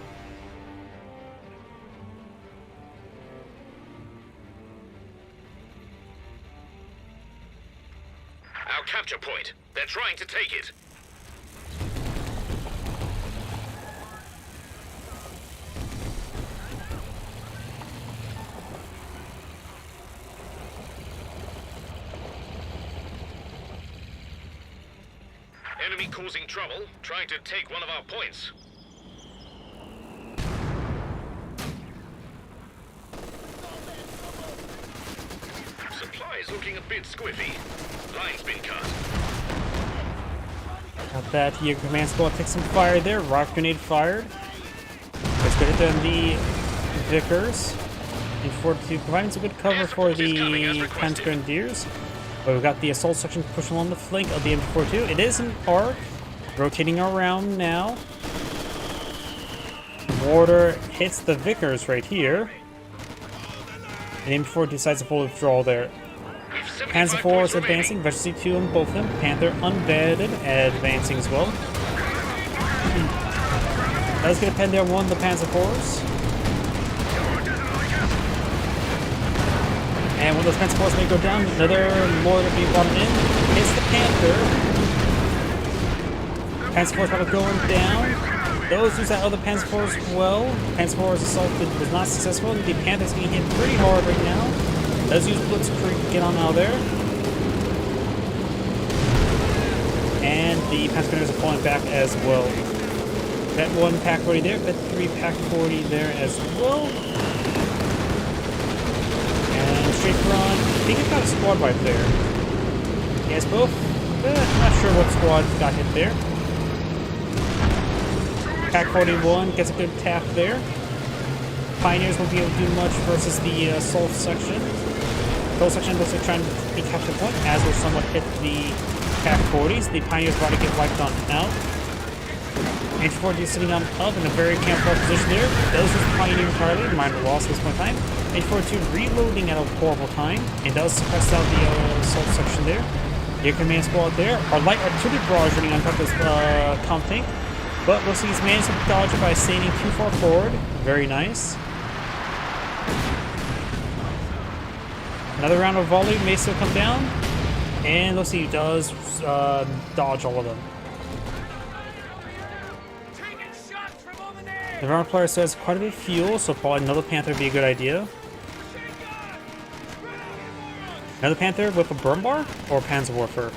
Our capture point. They're trying to take it. Enemy causing trouble, trying to take one of our points. Supplies looking a bit squiffy. Line's been cut. Got that. Your command squad takes some fire there. Rock grenade fired. Let's go hit the Vickers. In forward to providing some good cover for the Pants Grenadiers. But we've got the assault section pushing along the flank of the M42. It is an arc. Rotating around now. Mortar hits the Vickers right here. And M4 decides to pull withdrawal there. Panzer IV is advancing, Veteran C2 on both of them. Panther unvetted, advancing as well. That's going to pen there one of the Panzer IVs. And one of those Panzer IVs may go down. Another mortar being brought in. Hits the Panther. Panzer IV's probably going down. Those use that other Panzer IVs as well. Panzer IV's assault was not successful. The Panther's getting hit pretty hard right now. Does use Blitzkrieg to get on out of there. And the Panzer Grenadiers are pulling back as well. That one pack 40 there, that 3 pack 40 there as well. And straight run. I think it got a squad right there. Yes, both. Not sure what squad got hit there. Pack 41 gets a good tap there. Pioneers won't be able to do much versus the assault section. Assault section looks like trying to take capture point, as will somewhat hit the Pack 40s. The Pioneers about to get wiped on out. H40 is sitting on up in a very camouflaged position there. Those is Pioneer entirely, minor loss at this point in time. H42 reloading at a horrible time. It does suppress out the assault section there. Your command squad there. Our light artillery barrage running on top of this comp tank. But looks like he's managed to dodge it by standing too far forward. Very nice. Another round of volley may still come down. And let's see, he does dodge all of them. The round player says quite a bit of fuel, so probably another Panther would be a good idea. Another Panther with a Brumbar or Panzerwerfer?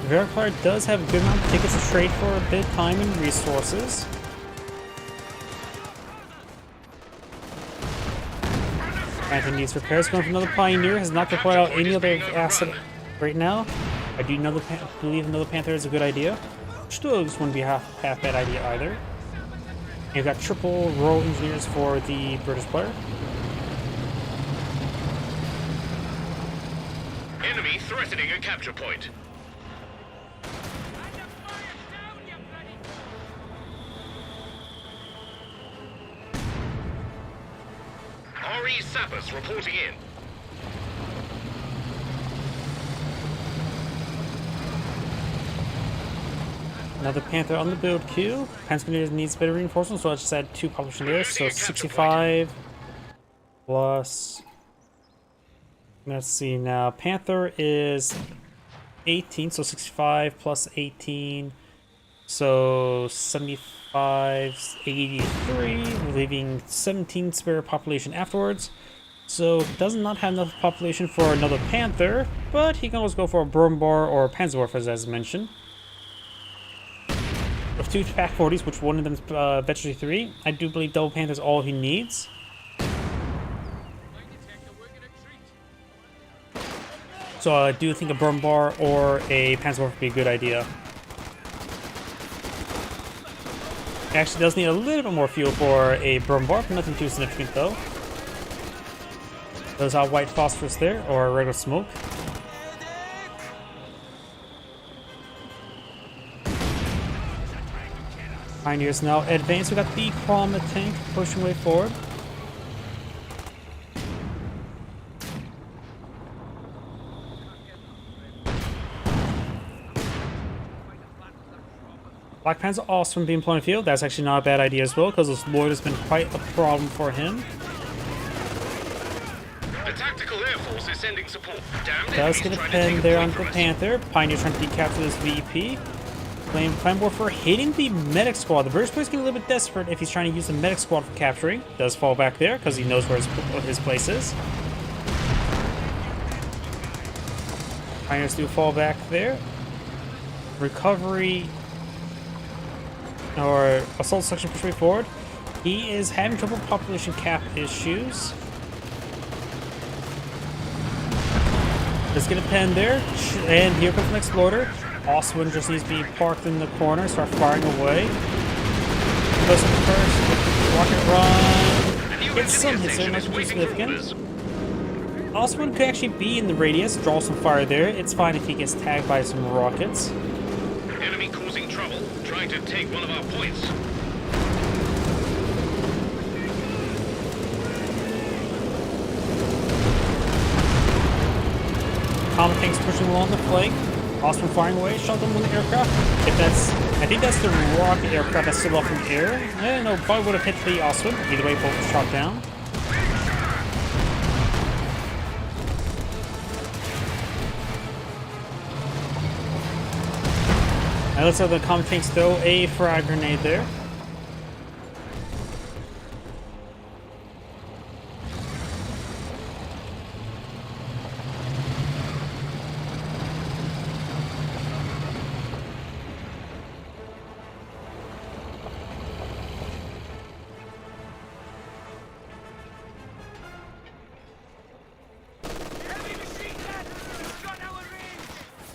The Varric player does have a good amount of tickets to trade for a bit of time and resources. Panther needs repairs. Going for another Pioneer. Has not deployed out any other asset right now. I do believe another Panther is a good idea. Still, this wouldn't be a half bad idea either. You've got triple Royal Engineers for the British player. Enemy threatening a capture point. RE Sappers reporting in. Another Panther on the build queue. Panzer Grenadiers needs better reinforcements, so I just add 2 population there. So 65 plus. Let's see now. Panther is 18, so 65 plus 18. So 75, 83, leaving 17 spare population afterwards. So does not have enough population for another Panther, but he can always go for a Brumbar or a Panzerwerfer as mentioned. With 2 Pack 40s, which one of them is Veteran 3, I do believe Double Panther is all he needs. So I do think a Brumbar or a Panzerwerfer would be a good idea. It actually does need a little bit more fuel for a Brumbar, but nothing too significant though. Does have white phosphorus there, or regular smoke. Pioneers now advance. We got the Krama tank pushing way forward. Black Panther awesome being playing field. That's actually not a bad idea as well, because this Lloyd has been quite a problem for him. The Tactical Air Force is sending support. Damned Does get a pen there on the Panther. Pioneer trying to decapture this VP. Flame Warfare hitting the medic squad. The British player's getting a little bit desperate if he's trying to use the medic squad for capturing. Does fall back there because he knows where his place is. Pioneers do fall back there. Recovery or assault section push way forward. He is having trouble with population cap issues. Let's get a pen there. And here comes the next loader. Oswin just needs to be parked in the corner, start firing away. Goes in first, rocket run. Gets some hits there, nothing too significant. Oswin could actually be in the radius, draw some fire there. It's fine if he gets tagged by some rockets. Enemy causing trouble, trying to take one of our points. Comet tanks pushing along the flank. Oswin firing away, shot them with the aircraft. I think that's the rocket aircraft that's still up in the air. No, probably would have hit the Oswin. Either way, both shot down. It looks like the Comet tanks throw a frag grenade there.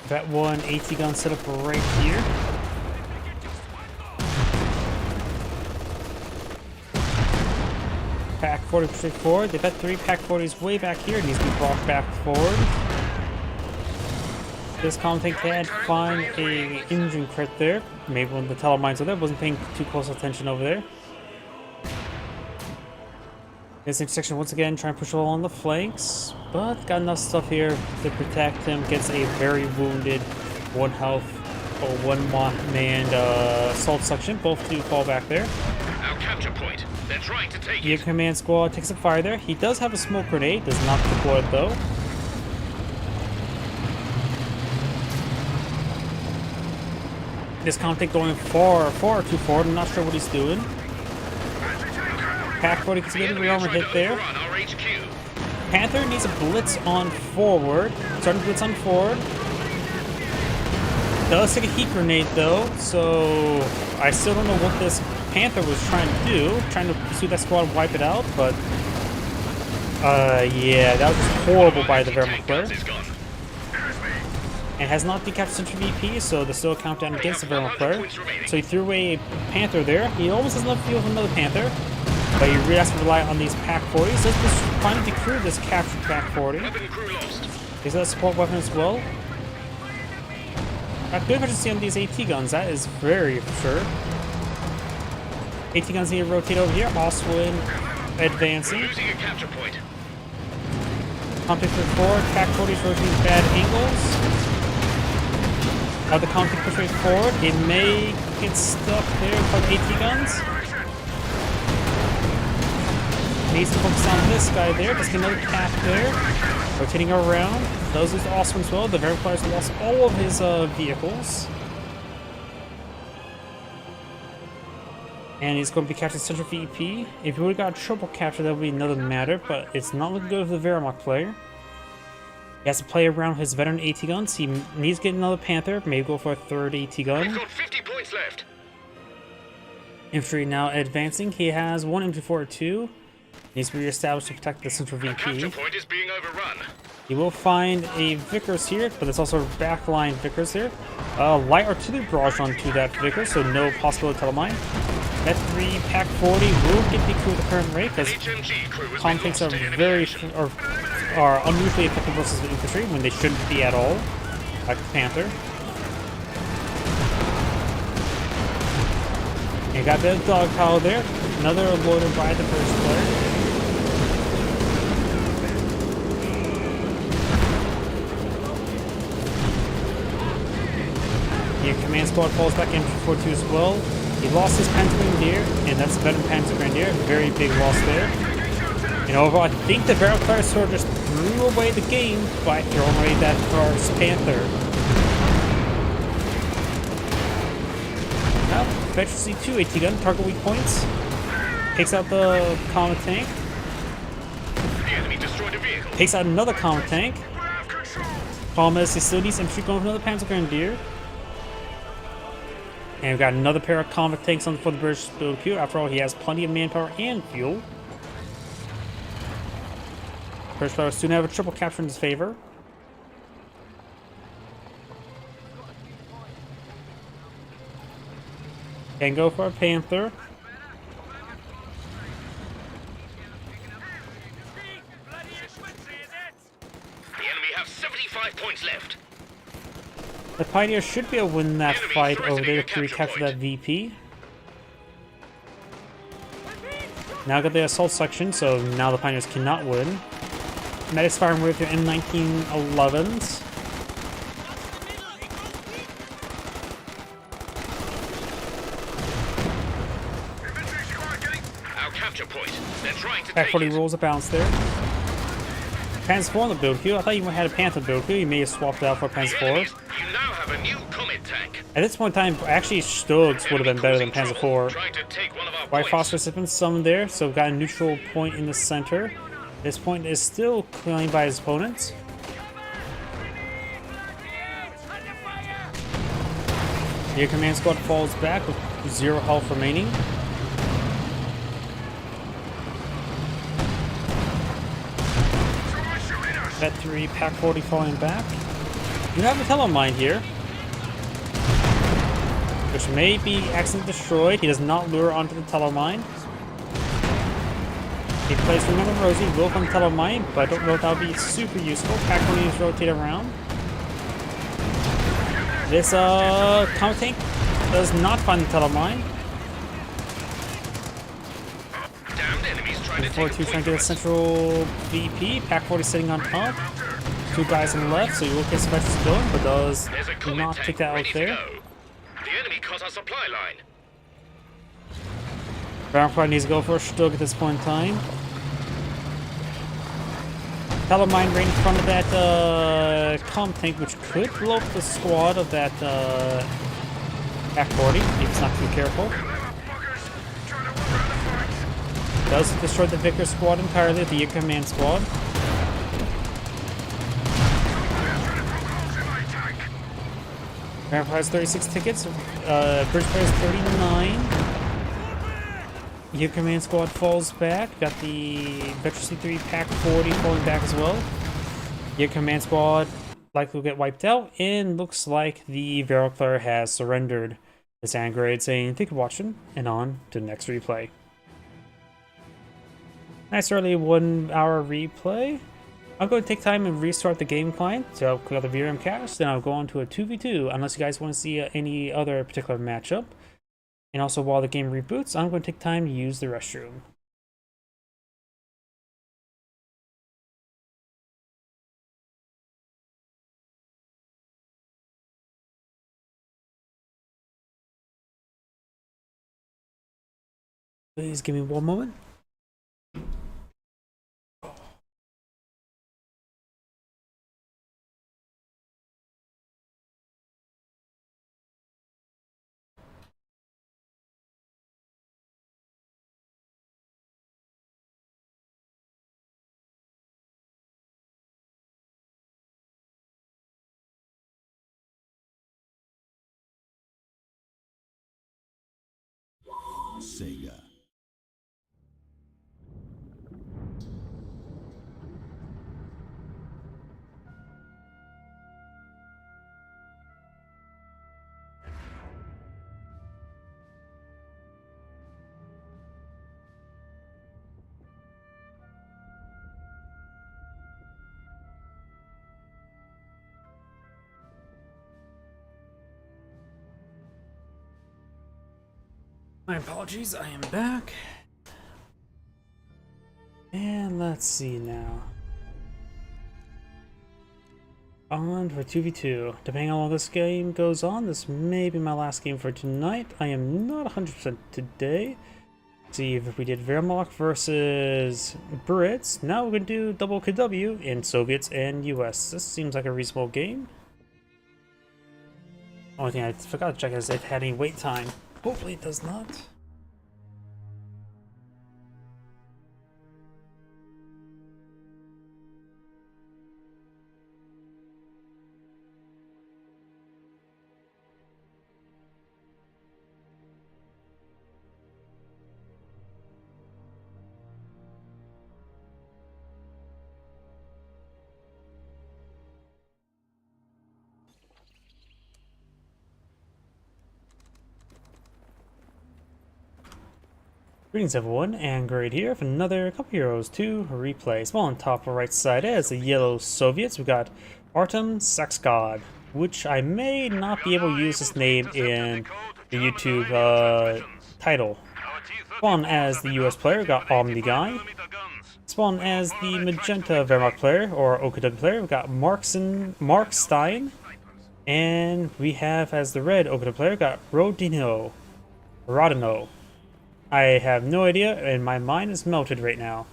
That one AT gun set up right here. Pack 40 straight forward. They've got 3 Pack 40s way back here. It needs to be brought back forward. This Comet tank can't find a engine crit there. Maybe when the telemines were there, wasn't paying too close attention over there. This next section once again trying to push along the flanks, but got enough stuff here to protect him. Gets a very wounded 1 health or 1-man assault section, both to fall back there. Our capture point. They're trying to take Your it. command squad takes a fire there. He does have a smoke grenade, does not deploy it though. This Comet going far too forward. I'm not sure what he's doing. Pack 40 gets a good rearmor hit there. Run our HQ. Panther needs a blitz on forward. Starting to blitz on forward. Does take a heat grenade though, so I still don't know what this Panther was trying to do. Trying to pursue that squad and wipe it out, but yeah, that was just horrible by the Wehrmacht player. And has not decaptured Central VP, so there's still a countdown against the Wehrmacht player. So he threw away a Panther there. He almost has enough fuel for another Panther, but he really has to rely on these Pack 40s. Let's just finally decrew this captured Pack 40. Weapon crew lost. Is that a support weapon as well? I have good efficiency on these AT guns, that is very for sure. AT guns need to rotate over here. Oswin advancing. Losing a capture point. Comet forward. Pack 40s rotating bad angles. The Comet pushing forward. It may get stuck there from AT guns. Needs to focus on this guy there. Just get another cap there. Rotating around. Those is awesome as well. The Wehrmacht players lost all of his vehicles. And he's going to be capturing Central VP. If he would have got a triple capture, that would be another matter, but it's not looking good for the Wehrmacht player. He has to play around his veteran AT guns. He needs to get another Panther, maybe go for a third AT gun. We've got 50 points left. Infantry now advancing. He has 1 MG42. Needs to be reestablished to protect the Central Our capture VP. point is being overrun. He will find a Vickers here, but there's also backline Vickers there. Light artillery barrage onto that Vickers, so no possibility of telemine. That 3 Pack 40 will get the crew at the current rate, because HMG crew has been Comet tanks lost are to enemy very action. are unusually effective versus the infantry when they shouldn't be at all, like the Panther. You got that dog pile there. Another loader by the first player. Your command squad falls back in for 4-2 as well. He lost his Pantagrenadier, and that's a veteran Pantagrenadier. Very big loss there. And overall, I think the Wehrmacht player sort of just threw away the game by throwing away that first Panther. Now, efficiency 2 AT gun, target weak points. Takes out the Comet tank. The enemy destroyed a vehicle. Takes out another Comet tank. Problem is, he still needs infantry going for another Pantagrenadier. And we've got another pair of combat tanks on for the British build queue. After all, he has plenty of manpower and fuel. British players soon have a triple capture in his favor. Can go for a Panther. The enemy have 75 points left. The Pioneers should be able to win that Enemy fight over threatening there a to capture recapture point. that VP. Now got the assault section, so now the Pioneers cannot win. Medics firing with their M1911s. Our capture point. They're trying to Pack take 40 it. rolls a bounce there. Panzer 4 on the build queue. I thought you had a Panther build queue. You may have swapped it out for a The Panzer 4. enemies, you now have a new Comet tank. At this point in time, actually Stugs would have been better than Panzer 4. Trying to take one of our White points. Phosphorus has been summoned there, so we've got a neutral point in the center. This point is still claimed by his opponents. Your command squad falls back with 0 health remaining. Vet 3, Pack 40 falling back. You have a Telemine here, which may be accidentally destroyed. He does not lure onto the Telemine. He plays Remember Rosie, will from Telemine, but I don't know if that would be super useful. Pack 40 is rotate around. This Comet tank does not find the Telemine. Damned enemies trying to take 42 trying to get a central VP. Pack 40 sitting on top. 2 guys on the left, so you will get some extra going, but does There's a Comet not tank take that out ready to there. go. The enemy cut our supply line. Battlefield needs to go for a Stug at this point in time. Telemine right in front of that comp tank, which could blow up the squad of that Pack 40 if it's not too careful. Does destroy the Vickers squad entirely, the command squad. Vampire has 36 tickets, Bridge Player has 39. Your command squad falls back. Got the Vector C3 Pack 40 falling back as well. Your command squad likely will get wiped out, and looks like the Veroclar has surrendered. This Angrade saying, thank you for watching, and on to the next replay. Nice early 1 hour replay. I'm going to take time and restart the game client, so I'll click out the VRM cache, then I'll go on to a 2v2, unless you guys want to see any other particular matchup. And also, while the game reboots, I'm going to take time to use the restroom. Please give me one moment. Sega. My apologies, I am back. And let's see now. On for 2v2. Depending on how long this game goes on, this may be my last game for tonight. I am not 100% today. Let's see if we did Wehrmacht versus Brits. Now we're going to do double KW in Soviets and US. This seems like a reasonable game. Only thing I forgot to check is if it had any wait time. Hopefully it does not. Greetings everyone, and Great here for another Company Heroes 2 replay. Small on top of right side is the Yellow Soviets. We got Artem Saxgod, which I may not be able to use this name in the YouTube title. Spawn as the US player, we got Omni Guy. Spawn as the Magenta Wehrmacht player, or Okudug player, we got Mark Stein. And we have as the red Okudug player, we got Rodino. I have no idea, and my mind is melted right now.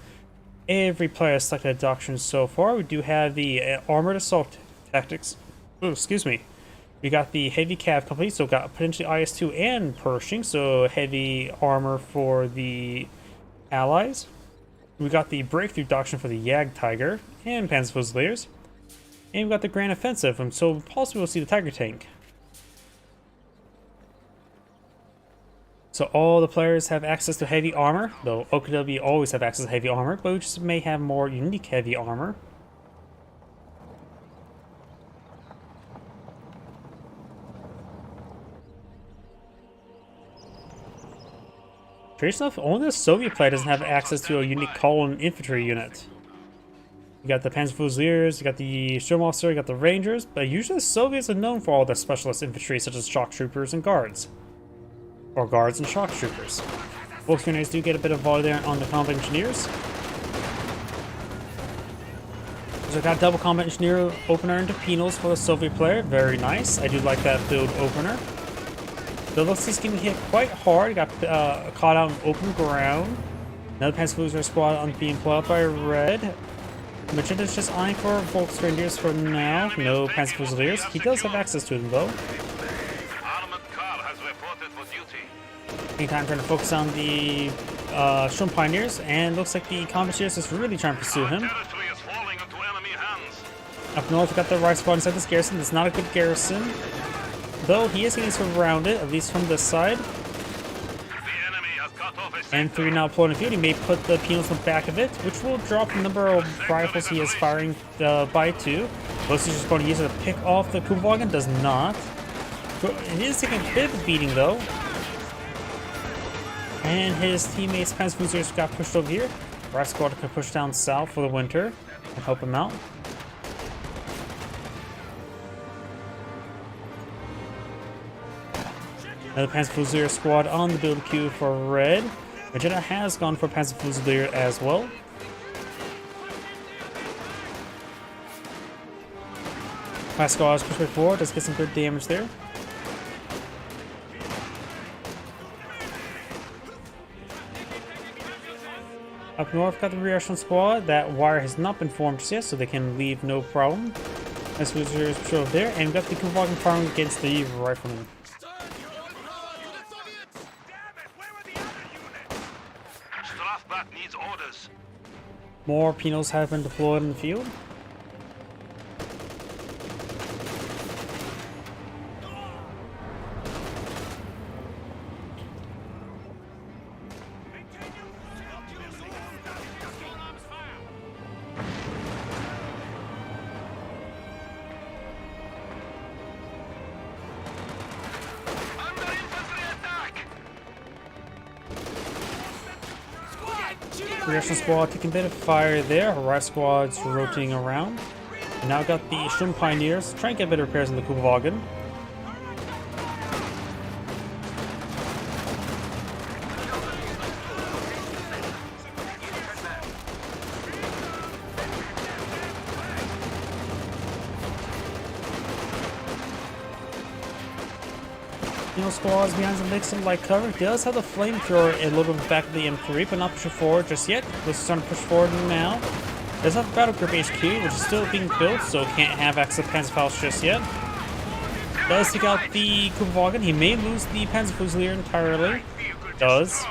Every player has selected a doctrine so far. We do have the armored assault tactics. Oh, excuse me. We got the heavy cav company, so we got potentially IS-2 and Pershing, so heavy armor for the allies. We got the breakthrough doctrine for the Jagdtiger and Panzer Fusiliers. And we got the Grand Offensive, so possibly we'll see the Tiger Tank. So all the players have access to heavy armor, though OKW always have access to heavy armor, but we just may have more unique heavy armor. Strange enough, only the Soviet player doesn't have access to a unique column infantry unit. You got the Panzer Fusiliers, you got the Sturmofficer, you got the Rangers, but usually the Soviets are known for all their specialist infantry such as shock troopers and guards. Or guards and shock troopers. Volksgrenadiers do get a bit of volley there on the combat engineers. So I got double combat engineer opener into penals for the Soviet player. Very nice. I do like that build opener. The looks he's getting hit quite hard. Got caught out on open ground. Another Panzer Fusilier squad on being pulled out by red. Magenta's just eyeing for Volksgrenadiers for now. No Panzer Fusiliers. He does have access to them though. Meantime, trying to focus on the Sturm Pioneers, and looks like the Combat Engineers is really trying to pursue him. Up north, we got the Rice Squad inside this garrison. It's not a good garrison, though he is getting surrounded, at least from this side. And 3 now deployed in the field. He may put the penals on the back of it, which will drop the number of rifles he is firing by 2. Looks he's just going to use it to pick off the Kubelwagen. Does not. It is taking a bit of a beating, though. And his teammates, Panzer Fusiliers, got pushed over here. Rice Squad could push down south for the winter and help him out. Another Panzer Fusilier squad on the build queue for red. Magenta has gone for Panzer Fusilier as well. Rice Squad is pushed forward, does get some good damage there. Up north, got the rear echelon squad. That wire has not been formed just yet, so they can leave no problem. As Fusiliers push over there, and we got the Kubelwagen firing against the riflemen. Strafbat needs orders. More penals have been deployed in the field. Progression squad taking a bit of fire there. Rice squad's rotating around. And now got the Sturm Pioneers trying to get better repairs on the Kubelwagen. Squads behind some mix of light cover. Does have the flamethrower a little bit back of the M3, but not pushing forward just yet. This is starting to push forward now. Does have Battle Group HQ, which is still being built, so can't have access to Panzerfaust just yet. Does take out the Kubelwagen. He may lose the Panzer Fusilier entirely. Does.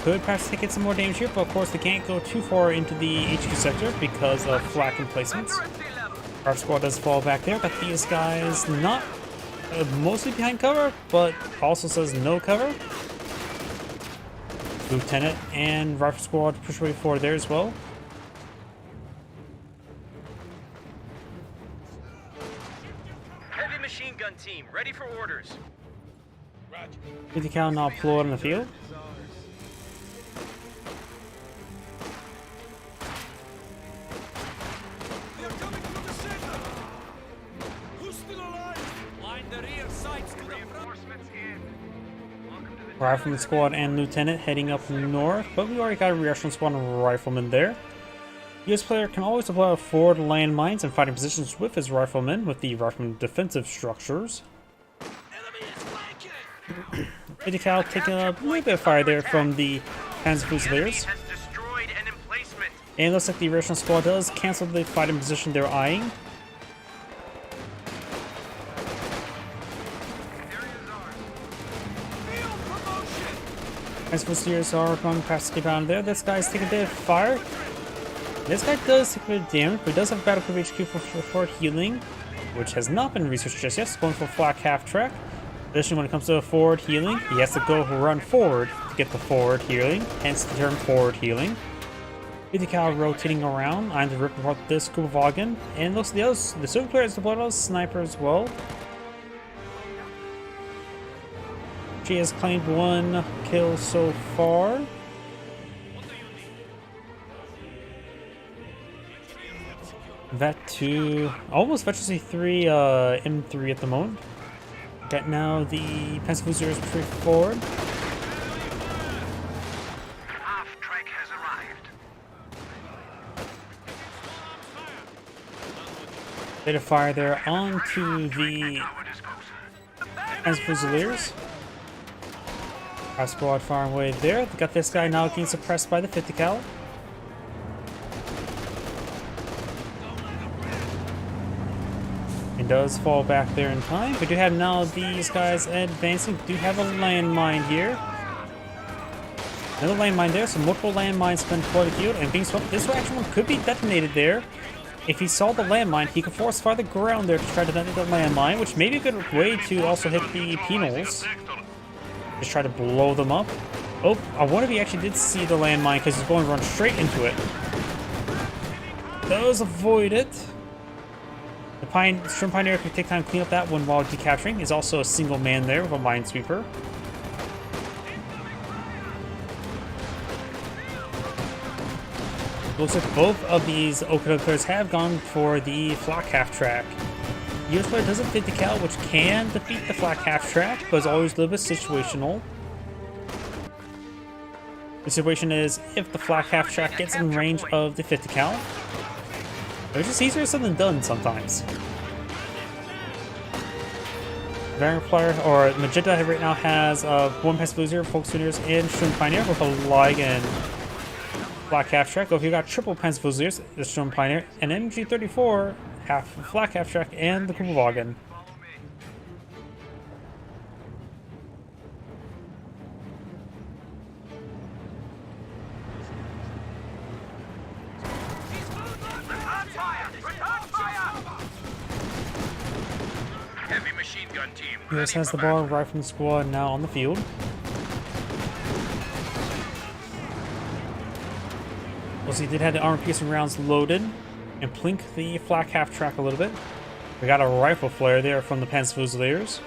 Could perhaps take it some more damage here, but of course they can't go too far into the HQ sector because of flak emplacements. Our squad does fall back there, but these guys not mostly behind cover, but also says no cover. Lieutenant and Rifle Squad push way forward there as well. Heavy machine gun team, ready for orders. 50 cal now deployed in the field. Rifleman squad and lieutenant heading up north, but we already got a reaction squad and rifleman there. US player can always deploy forward landmines and fighting positions with his riflemen with the rifleman defensive structures. 50 cal taking a little bit of fire there from the Panzer Fusiliers. Has destroyed an emplacement. And it looks like the original squad does cancel the fighting position they're eyeing. Panzer Fusiliers are going past the down there. This guy's taking a bit of fire. This guy does take a bit of damage, but he does have Battle Crew HQ for healing, which has not been researched just yet. So going for flak half track. Additionally, when it comes to forward healing, he has to go run forward to get the forward healing, hence the term forward healing. 50 cal rotating around, I'm to rip apart this Kubelwagen, and looks like the Soviet player has deployed a sniper as well. She has claimed 1 kill so far. That 2, almost virtually 3 M3 at the moment. Got now the Panzer Fusiliers push forward. Half track has arrived. Bit of fire there onto the Panzer Fusiliers. Our squad far away there. They got this guy now getting suppressed by the 50 cal. It does fall back there in time. We do have now these guys advancing. Do have a landmine here. Another landmine there, so multiple landmines have been deployed to the field and being swept. This actually one could be detonated there. If he saw the landmine, he could force fire the ground there to try to detonate the landmine, which may be a good way to also hit the penals. Just try to blow them up. Oh, I wonder if he actually did see the landmine because he's going to run straight into it. Does avoid it. The Strom Pioneer could take time to clean up that one while decapturing. He's also a single man there with a minesweeper. Looks like both of these Okada players have gone for the flak half track. The US player does have 50 cal, which can defeat the flak half track, but is always a little bit situational. The situation is if the flak half track gets in range of the 50 cal. It's just easier said than done sometimes. Variant player, or Magenta right now has 1 Panzer Fusilier, Focus Fusiliers, and Strom Pioneer with a Lig and flak half track. If you got triple Panzer Fusiliers, the Strom Pioneer, and MG34, flak half track, and the Kubelwagen. Heavy machine gun team. US has the ball, rifleman squad now on the field. Well, so he did have the armor-piercing rounds loaded and plink the flak half track a little bit. We got a rifle flare there from the Panzer Fusiliers,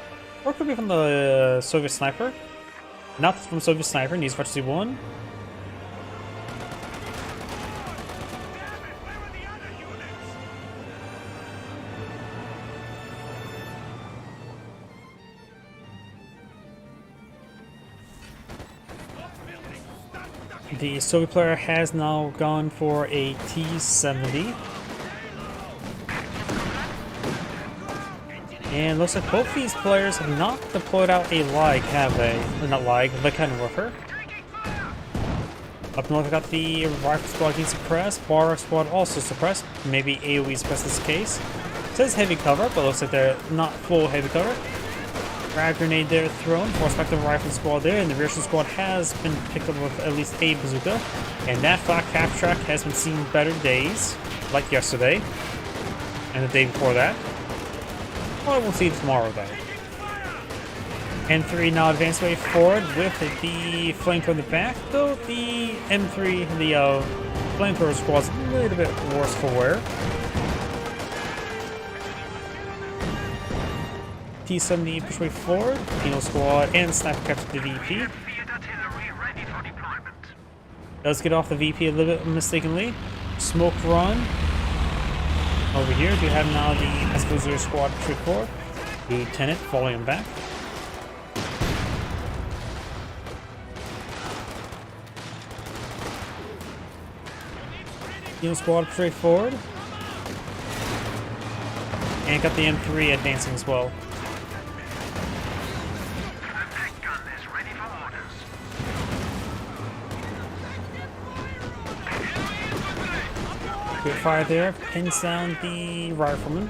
or it could be from the Soviet sniper. Not from Soviet sniper, needs virtually 1. The Soviet player has now gone for a T-70. And looks like both these players have not deployed out a Lig, have they? Or not Lig, Leichenwerfer. Up north, we got the rifle squad getting suppressed. Bar squad also suppressed. Maybe AoE suppressed this case. It says heavy cover, but looks like they're not full heavy cover. Frag grenade there thrown, force back the rifle squad there, and the rear squad has been picked up with at least a bazooka. And that flak half track has been seeing better days, like yesterday, and the day before that. Well, we'll see tomorrow though. M3 now advance way forward with the flank from the back, though the M3, the flamethrower squad's a little bit worse for wear. T-70 push way forward, Penal squad and sniper capture the VP. Field artillery ready for deployment. Does get off the VP a little bit mistakenly. Smoke run. Over here, we have now the Panzer squad push forward. Lieutenant following him back. Penal squad straight forward. And got the M3 advancing as well. The tank gun is ready for orders. Good fire there. Pins down the rifleman.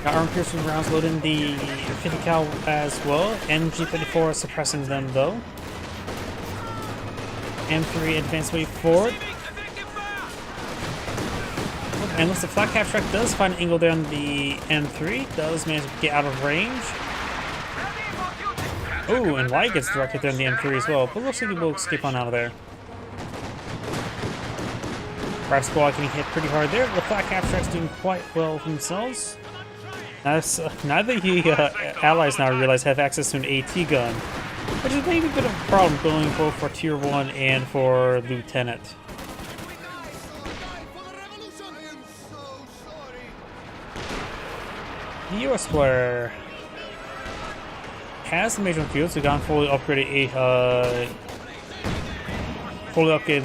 Got armor piercing rounds loading the 50 cal as well. MG34 suppressing them though. M3 advance way forward. And once the flat cap track does find an angle there on the M3, does manage to get out of range. Oh, and Light gets directed there on the M3 as well, but looks like he will escape on out of there. Drive squad getting hit pretty hard there. The flat cap track's doing quite well themselves. Now that the allies now realize have access to an AT gun, which is maybe a bit of a problem going both for Tier 1 and for Lieutenant. The US player has the major fields, so gone fully upgraded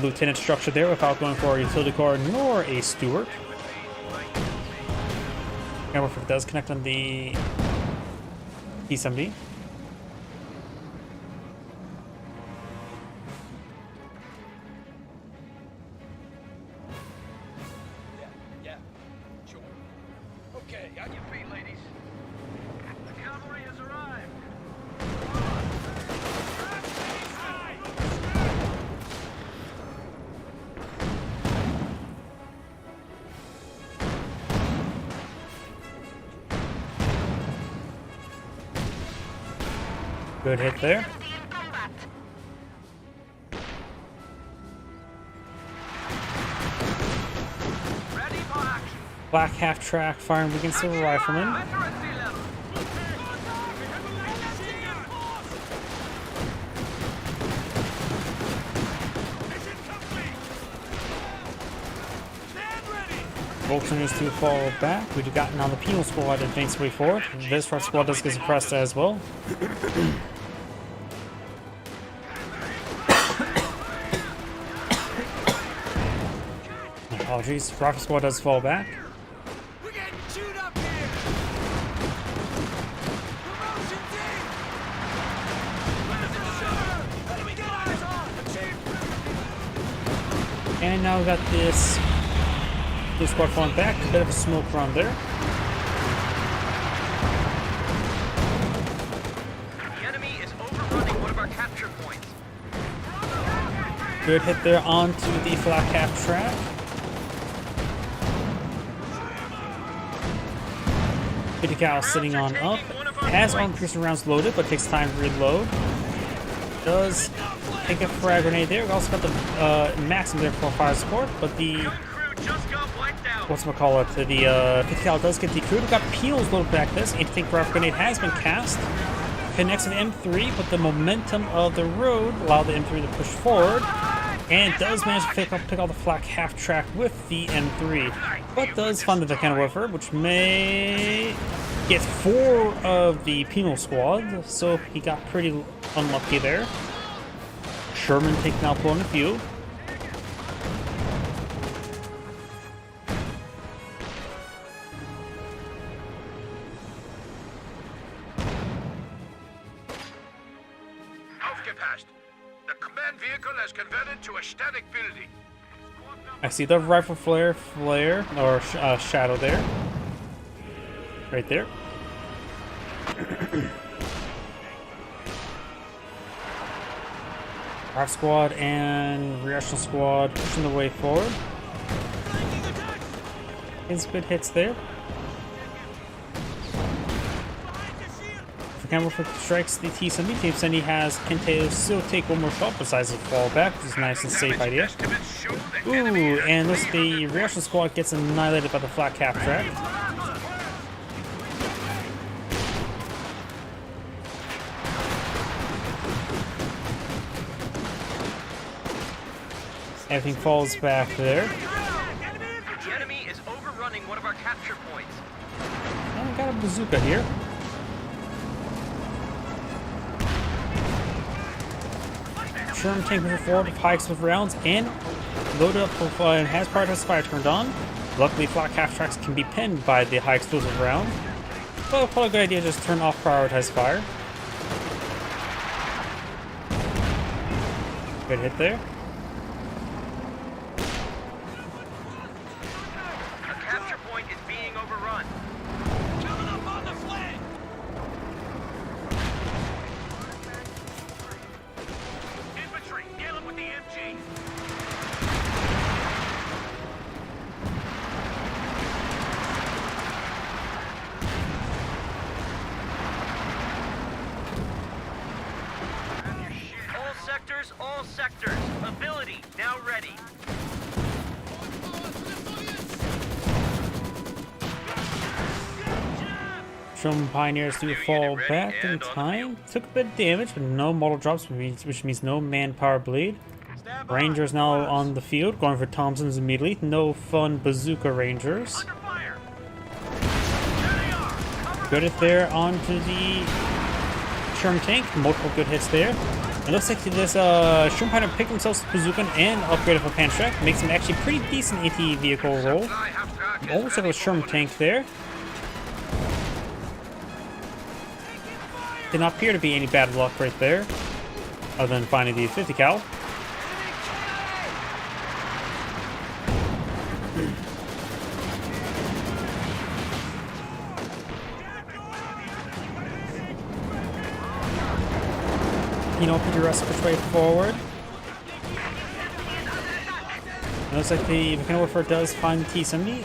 lieutenant structure there without going for a utility core nor a steward. Camera if it does connect on the T-70. Yeah, sure. Okay, on your feet, ladies. The cavalry has arrived. Good hit there. Ready for action. Black half track firing against the rifleman. Accuracy level. Volkson needs to fall back. We've gotten on the penal squad advance way forward. This front squad does get suppressed as well. Apologies. Rocket squad does fall back. We're getting chewed up here. Promotion team. Let me get eyes on the chief. And now we got this squad falling back. A bit of a smoke run there. The enemy is overrunning one of our capture points. Good hit there onto the flat cap track. Cal sitting on up. Has armor piercing rounds loaded, but takes time to reload. Does take a frag grenade there. We also got the Maxim there for fire support, but the whatchamacallit, the 50 cal does get decrewed. We've got penals loaded back this. Anti-tank rifle grenade has been cast. Connects to the M3, but the momentum of the road allowed the M3 to push forward. And does manage to pick up the flat half track with the M3. But does find the Volcano Warfare, which may get 4 of the penal squad. So he got pretty unlucky there. Sherman taking out Blow in the field. Aufgepasst. The command vehicle has converted to a static building. I see the rifle flare, or shadow there. Right there. Half squad and reaction squad pushing the way forward. Getting some good hits there. Camera strikes the T-70. T-70 has Kenteo still take one more shot besides the fall back, which is a nice and safe idea. Ooh, and this the reaction squad gets annihilated by the flat cap track. Everything falls back there. The enemy is overrunning one of our capture points. Oh, we got a bazooka here. Sherman tank moving forward with high explosive rounds and loaded up and has prioritized fire turned on. Luckily, flak half tracks can be pinned by the high explosive round. But probably a good idea to just turn off prioritized fire. Good hit there. A capture point is being overrun. Coming up on the flank! Infantry, get them with the MG. All sectors. Ability now ready. Some pioneers do fall back in time. Took a bit of damage, but no model drops, which means no manpower bleed. Rangers now on the field, going for Thompsons immediately. No fun bazooka Rangers. Under fire. Good hit there onto the Sherman tank. Multiple good hits there. It looks like this Sherman Pioneer picked themselves a bazooka and upgraded for Pantrack. Makes them actually pretty decent AT vehicle roll. Almost like a Sherman tank there. Did not appear to be any bad luck right there, other than finding the 50 cal. You know, pretty rest way forward. It looks like the Mechanical Warfare does find the T-70.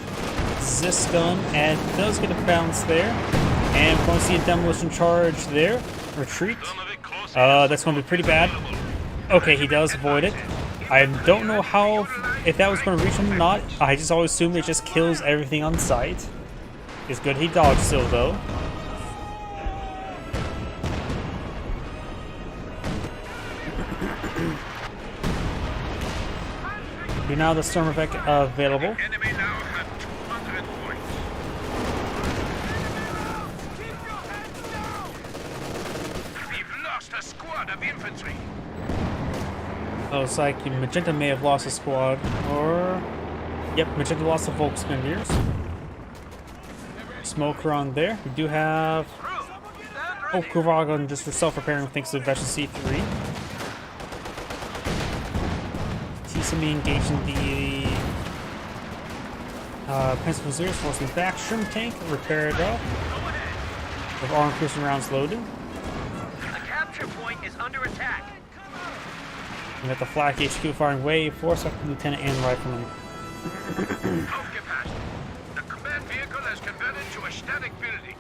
This gun and does get a bounce there. And we're going to see a demolition charge there. Retreat. That's going to be pretty bad. Okay, he does avoid it. I don't know how, if that was going to reach him or not. I just always assume it just kills everything on sight. It's good he dodged still, though. Here now the storm effect available. Enemy now have 200 points. We've lost a squad of infantry. Oh, it's like Magenta may have lost a squad, or... Yep, Magenta lost the Volksgrenadiers. Smoke around there. We do have... Oh, Kuvagan just for self-repairing thanks to Veteran C3. T-70 engaging the Prince of Osiris, forcing back. Sherman tank, repair it up. With armor piercing rounds loaded. A capture point is under attack. We got the Flak HQ firing wave, force up Lieutenant and Rifleman. Aufgepasst. The command vehicle has converted to a static building.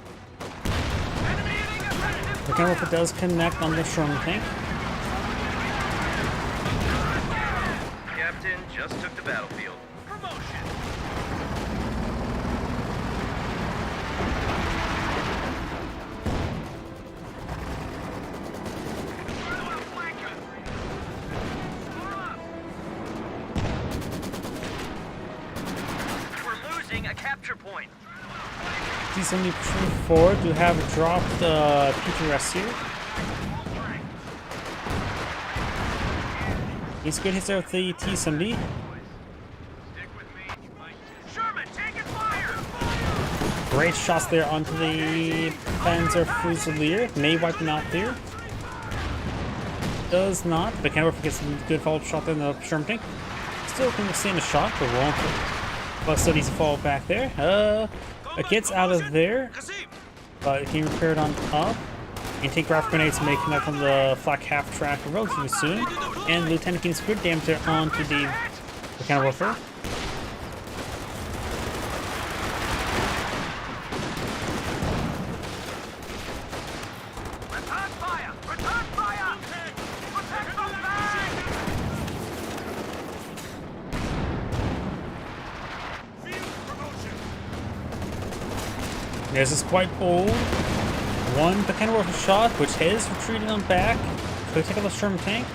The Kenworth does connect on the Sherman tank. Captain just took the battlefield. Promotion. We're losing a capture point. T-70 pushing forward to have dropped PTRS here. He's good hits there with the T-70. Sherman, taking fire. Great shots there onto the Panzer Fusilier. May wipe them out there. Does not. But Kenworth gets a good follow-up shot there in the Sherman tank. Still can withstand a shot, but won't. But still needs to fall back there. It gets out of there. But he repaired on up. Anti-grav grenades may connect on the flak half track relatively soon. And Lieutenant gains good damage there onto the Mechanical Warfare. Return fire. Return fire. Protect the flag. Field promotion. This is quite bold. One Mechanical Warfare shot, which has retreated on back. Could take out the Sherman tank.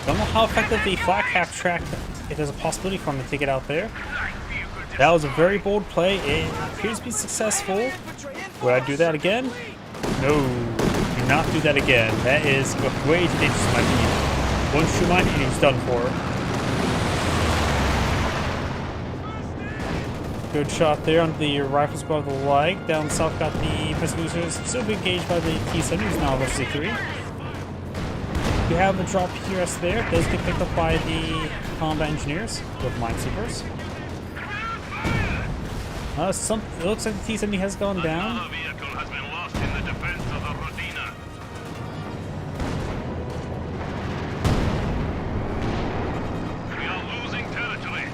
Don't know how effective the flak half track, if there's a possibility for him to take it out there. That was a very bold play. It appears to be successful. Would I do that again? No. Do not do that again. That is way too dangerous in my opinion. One shoe mine and he's done for. Good shot there on the rifle squad of the leg. Down south got the Pescusers still being engaged by the T-70, who's now versus C3. We have a drop PRS there. Does get picked up by the combat engineers with minesweepers. It looks like the T-70 has gone down. Another vehicle has been lost in the defense of the Rodina. We are losing territory.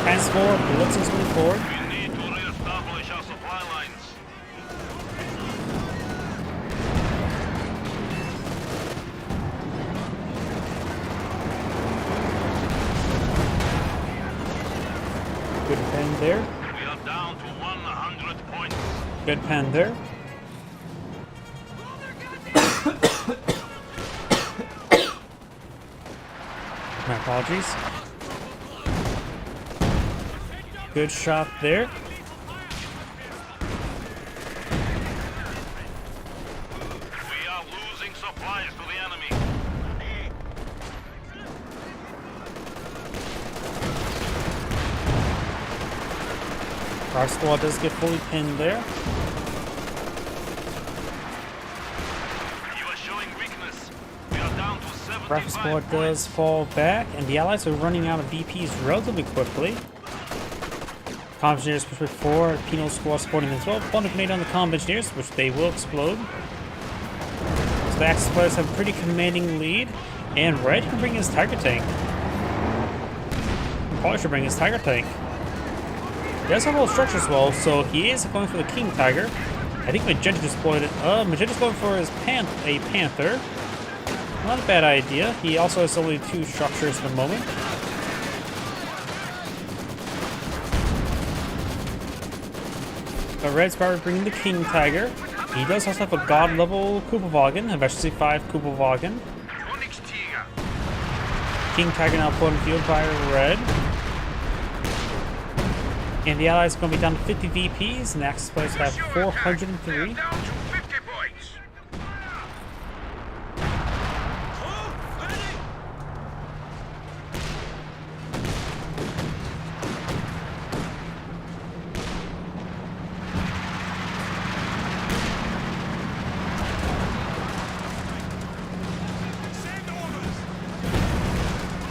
Hands forward, Blitz is moving forward. We need to re-establish our supply lines. Good pen there. We are down to 100 points. Good pen there. My apologies. Good shot there. We are losing supplies to the enemy. Our squad does get fully pinned there. You are showing weakness. We are down to 75 Rifle squad points. does fall back, and the allies are running out of VPs relatively quickly. Combat engineers push with 4, penal squad supporting them as well. Fun grenade on the combat engineers, which they will explode. So the Axis players have a pretty commanding lead, and Red can bring his Tiger tank. Probably should bring his Tiger tank. He does have a little structure as well, so he is going for the King Tiger. I think Magenta just deployed it. Magenta's going for his a Panther. Not a bad idea. He also has only 2 structures at the moment. But Red's probably bringing the King Tiger. He does also have a god level Kupelwagen, a Versailles 5 Kupelwagen. King Tiger now put in field by Red. And the allies are going to be down to 50 VPs, and the Axis players have 403. Down to 50 points.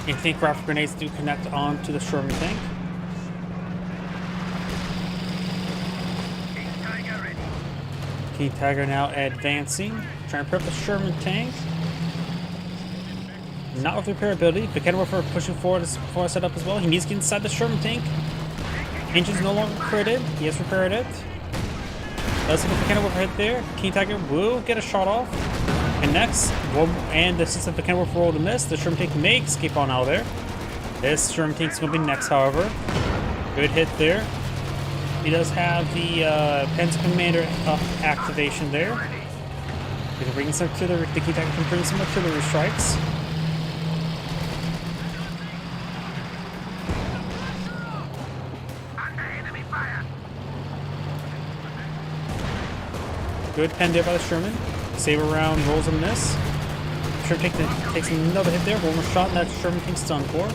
And think rifle grenades do connect onto the Sherman tank. King Tiger now advancing, trying to prep the Sherman tank. Not with repairability, but Kenworth pushing forward before I set up as well. He needs to get inside the Sherman tank. Engine's no longer critted. He has repaired it. Does have a Kenworth hit there. King Tiger will get a shot off. And next, and since the Kenworth rolled a miss, the Sherman tank may escape on out of there. This Sherman tank's going to be next, however. Good hit there. He does have the Panzer Commander up activation there. We can bring some artillery. The King Tiger can bring some artillery strikes. Good pen there by the Sherman. Saber round rolls a miss. Sherman takes another hit there. One more shot, and that Sherman tank's done for.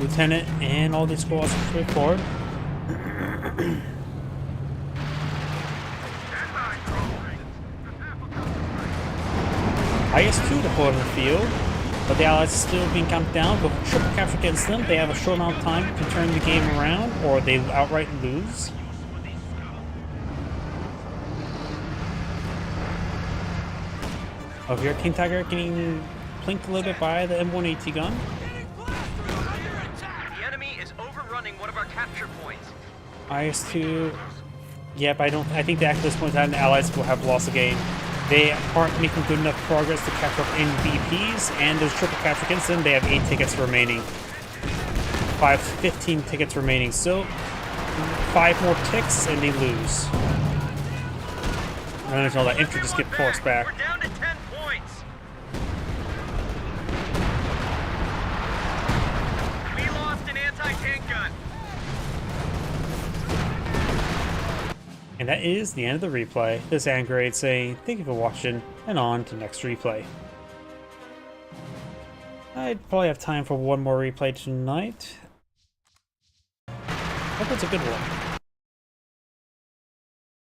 Lieutenant and all these squads push forward. IS-2 deployed in the field, but the Allies are still being counted down. But with triple capture against them, they have a short amount of time to turn the game around, or they outright lose. Over here, King Tiger getting plinked a little bit by the M1AT gun. The enemy is overrunning one of our capture points. IS-2. Yep, I think that at this point in time, the Allies will have lost the game. They aren't making good enough progress to catch up in VPs, and there's triple capture against them. They have 8 tickets remaining. 15 tickets remaining. So, 5 more ticks, and they lose. I don't know that infantry just get forced back. We're down to 10 points. And that is the end of the replay. This is Angrade saying thank you for watching, and on to next replay. I'd probably have time for one more replay tonight. Hope it's a good one.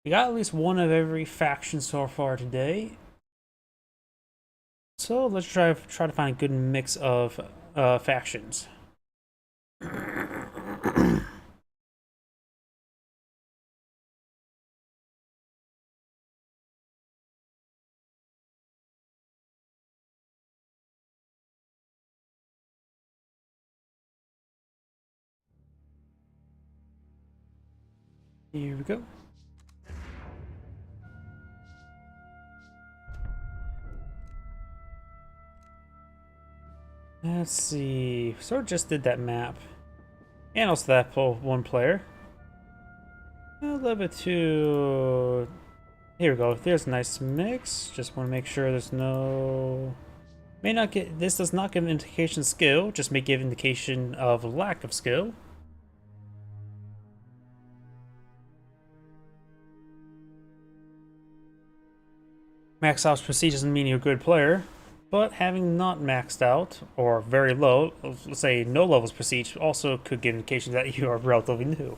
We got at least one of every faction so far today. So let's try to find a good mix of factions. Here we go. Let's see. Sort of just did that map. And also that pull one player. A little bit too... Here we go. There's a nice mix. Just want to make sure there's no... May not get... This does not give an indication of skill. Just may give indication of lack of skill. Max out prestige doesn't mean you're a good player, but having not maxed out, or very low, let's say no levels prestige, also could give indication that you are relatively new.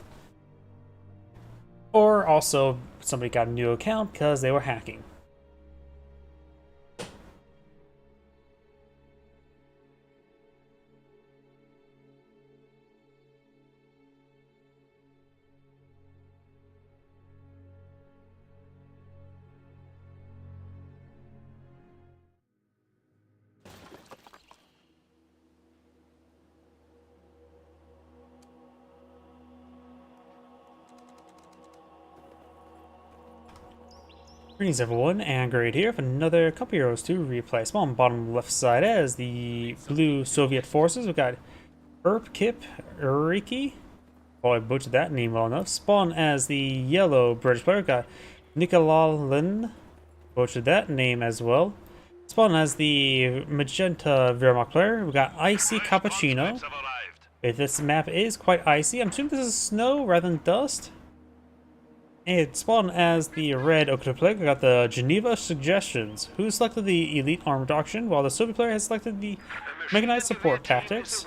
Or also, somebody got a new account because they were hacking. Greetings everyone, Angrade here for another Company Heroes 2 replay. Small on the bottom left side as the blue Soviet forces. We've got Erpkip Uriki. Oh, I butchered that name well enough. Spawn as the yellow British player. We've got Nikolalin. Butchered that name as well. Spawn as the magenta Wehrmacht player. We've got Icy Cappuccino. If this map is quite icy, I'm assuming this is snow rather than dust. And spawned as the red Oktoplague. We got the Geneva Suggestions, who selected the Elite Armored Auction, while the Soviet player has selected the Mechanized Support Tactics.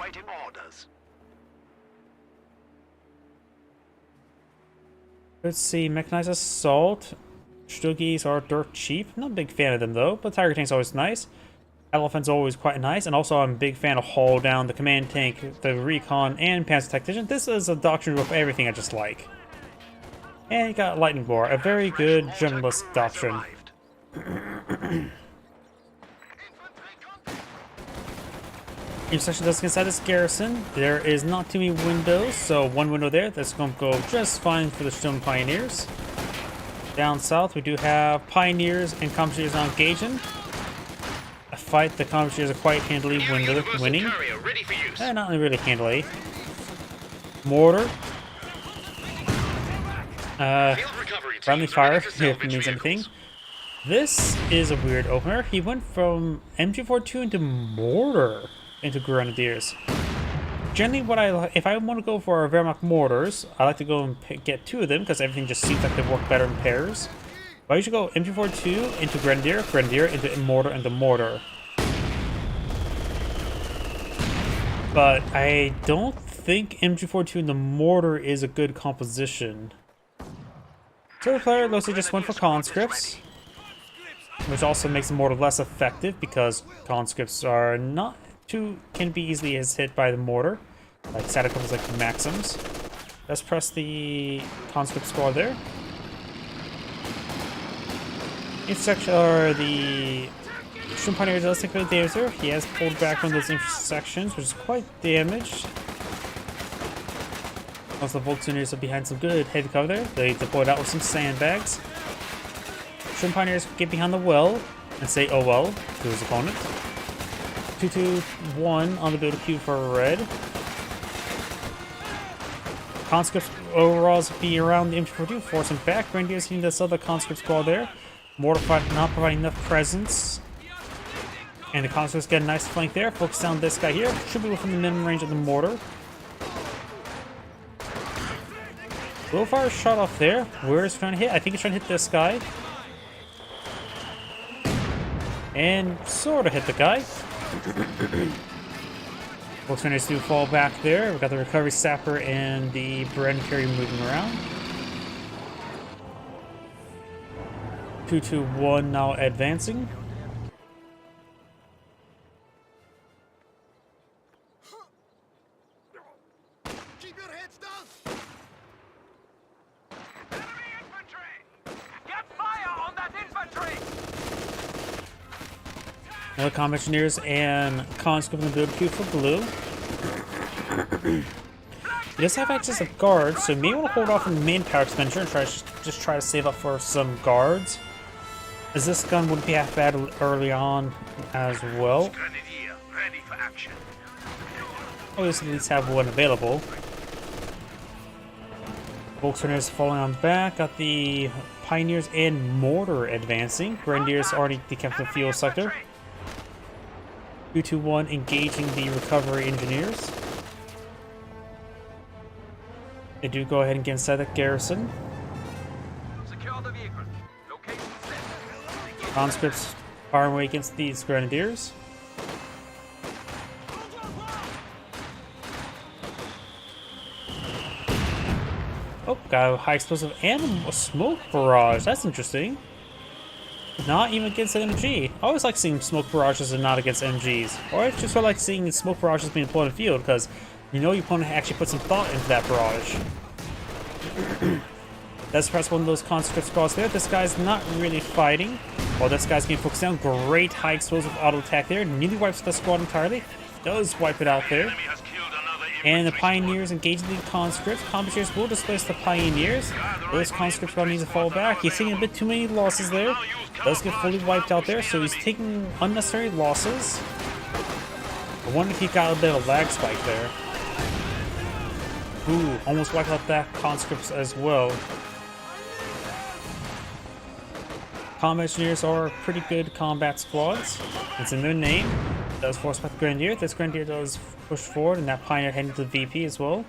Let's see, Mechanized Assault. Stuggies are dirt cheap. Not a big fan of them though, but Tiger Tank's always nice. Elephant's always quite nice, and also I'm a big fan of Haul Down, the Command Tank, the Recon, and Panzer Tactician. This is a doctrine with everything I just like. And you got Lightning Bore, a very good generalist doctrine. Each section does inside this garrison. There is not too many windows, so one window there. That's going to go just fine for the Stone Pioneers. Down south, we do have Pioneers and Commandeers on engaging. A fight the Commandeers are quite handily winning. Not really handily. Mortar. Friendly fire, if it means anything. This is a weird opener. He went from MG42 into mortar into Grenadiers. Generally, if I want to go for Wehrmacht mortars, I like to go and get two of them because everything just seems like they work better in pairs. But I usually go MG42 into Grenadier, Grenadier into mortar. But I don't think MG42 into mortar is a good composition. So the player looks like just went for conscripts, which also makes the mortar less effective because conscripts are can be easily hit by the mortar, like Sadikoms like the Maxims. Let's press the conscript squad there. Each section are the Stone Pioneer does take a bit of damage there. He has pulled back from those intersections, which is quite damaged. Also, the Volksuniers are behind some good heavy cover there. They deployed out with some sandbags. Stone Pioneers get behind the well and say, oh well, to his opponent. 2-2-1 on the build queue for red. Conscripts overalls be around the MG42, force them back. Grenadiers need this other conscript squad there. Mortar not providing enough presence. And the conscripts get a nice flank there. Focus down this guy here. Should be within the minimum range of the mortar. Will fire a shot off there. Where is he trying to hit? I think he's trying to hit this guy. And sort of hit the guy. Both runners do fall back there. We've got the recovery sapper and the Bren carry moving around. 2-2-1 now advancing. Keep your heads down! Enemy infantry! Get fire on that infantry! Another combat engineers and conscript in the build queue for blue. He does have access to guards, so maybe want to hold off on manpower expenditure and just try to save up for some guards. As this gun wouldn't be half bad early on as well. Grenadier, ready for action. Always at least have one available. Volksrunners falling on back. Got the Pioneers and Mortar advancing. Grenadiers already decamped the fuel sector. 2-2-1 engaging the recovery engineers. They do go ahead and get inside the garrison. Secure the vehicle. Location set. Conscripts firing away against these grenadiers. Oh, got a high explosive and a smoke barrage. That's interesting. Not even against an MG. I always like seeing smoke barrages and not against MGs. Or I just feel like seeing smoke barrages being deployed in the field because you know your opponent actually put some thought into that barrage. That's perhaps one of those conscript squads there. This guy's not really fighting. While this guy's getting focused down. Great high explosive auto attack there. Nearly wipes the squad entirely. Does wipe it out there. Enemy has killed another And the infantry Pioneers engaging the conscripts. Combatants will displace the Pioneers. Those conscripts gonna need to fall back. He's taking a bit too many losses there. Does get fully wiped out there, so he's taking unnecessary losses. I wonder if he got a bit of a lag spike there. Ooh, almost wiped out that conscripts as well. Combat engineers are pretty good combat squads. It's in their name. It does force back the Grenadier. This Grenadier does push forward, and that Pioneer heading to the VP as well.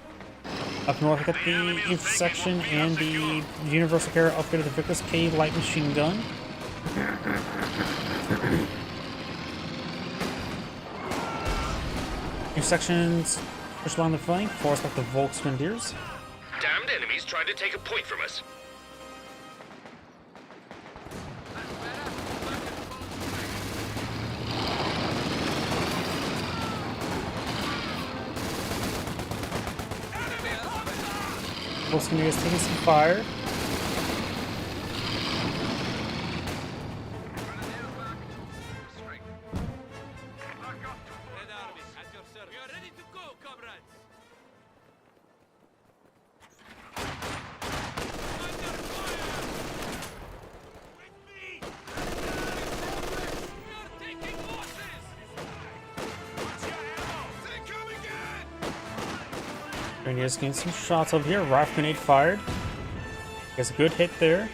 Up north, we got the intersection and the Universal Carrier upgraded the Vickers K light machine gun. Intersections push along the flank, force back the Volks Grenadiers. Damned enemies tried to take a point from us. Volks Grenadiers taking some fire. Grenadiers getting some shots over here. Rifle grenade fired. Gets a good hit there.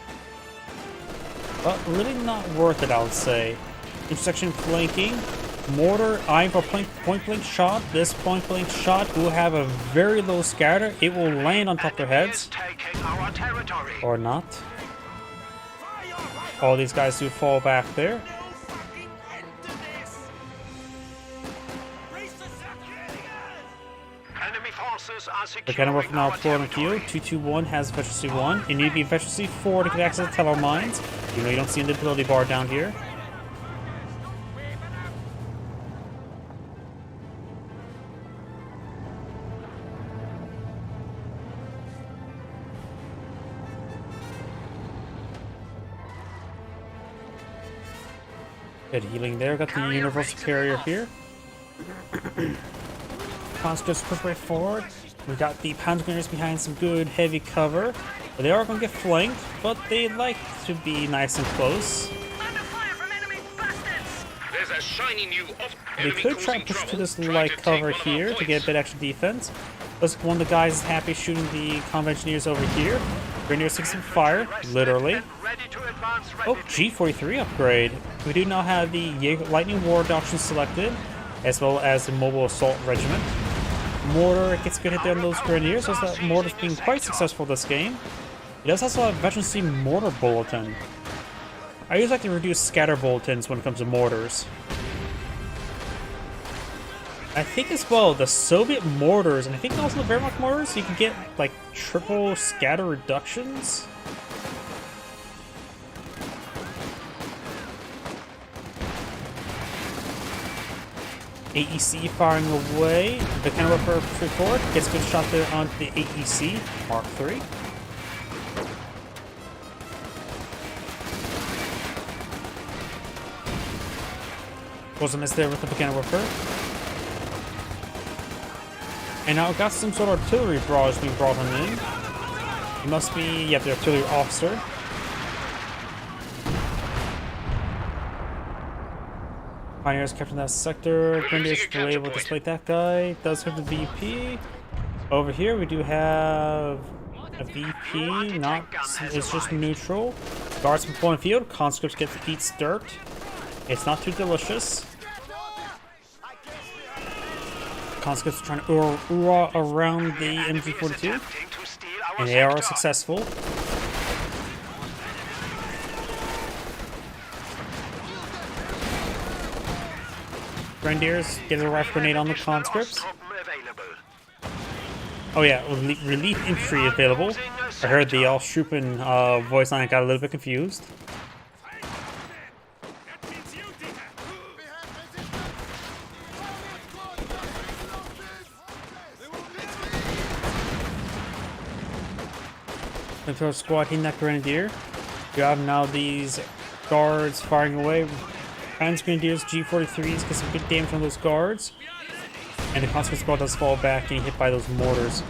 But really not worth it, I would say. Intersection flanking. Mortar eyeing for point blank shot. This point blank shot will have a very low scatter. It will land on top of their Enemy heads. is taking our territory. Or not. All these guys do fall back there. Enemy forces are The securing Cannon from now our deployed on the territory. field. 221 has efficiency 1. You need to be efficiency 4 to get access to Teller Mines. You know you don't see an ability bar down here. Good healing there. Got the Universal Carrier here. Conscripts push right forward. We got the Pound Grenadiers behind some good heavy cover. But they are going to get flanked, but they like to be nice and close. Under fire from enemy bastards! There's a shiny new off. They enemy could try causing and push to trouble. this Trying light to take cover one of our here to get a points. bit extra defense. But one of the guys is happy shooting the combat engineers over here. Grenadiers takes some fire, literally. And ready to advance Oh, rapidly. G43 upgrade. We do now have the Jaeger Lightning War option selected, as well as the Mobile Assault Regiment. mortar gets a good hit there on those grenadiers, so that mortar's been quite successful this game. It does also have Veteran C mortar bulletin. I usually like to reduce scatter bulletins when it comes to mortars. I think as well, the Soviet mortars, and I think also the Wehrmacht mortars, you can get like triple scatter reductions. AEC firing away. The cannon for forward gets a good shot there onto the AEC Mark III. Was a miss there with the cannon whipper. And now got some sort of artillery barrage being brought him in. He must be, yeah, the artillery officer. Pioneers capturing that sector. Grenadiers were able to display that guy. Does have the VP. Over here we do have a VP. Not, it's just neutral. Guards from point field. Conscripts get to eat dirt. It's not too delicious. Conscripts are trying to ooh around the MG42, and they are successful. Grenadiers get a rifle grenade on the conscripts. Oh yeah, relief infantry available. I heard the Allstruppen voice line got a little bit confused. Flamethrower squad hitting that grenadier. You have now these guards firing away. Hands grenadiers, G43s get some good damage on those guards. And the conscript squad does fall back getting hit by those mortars.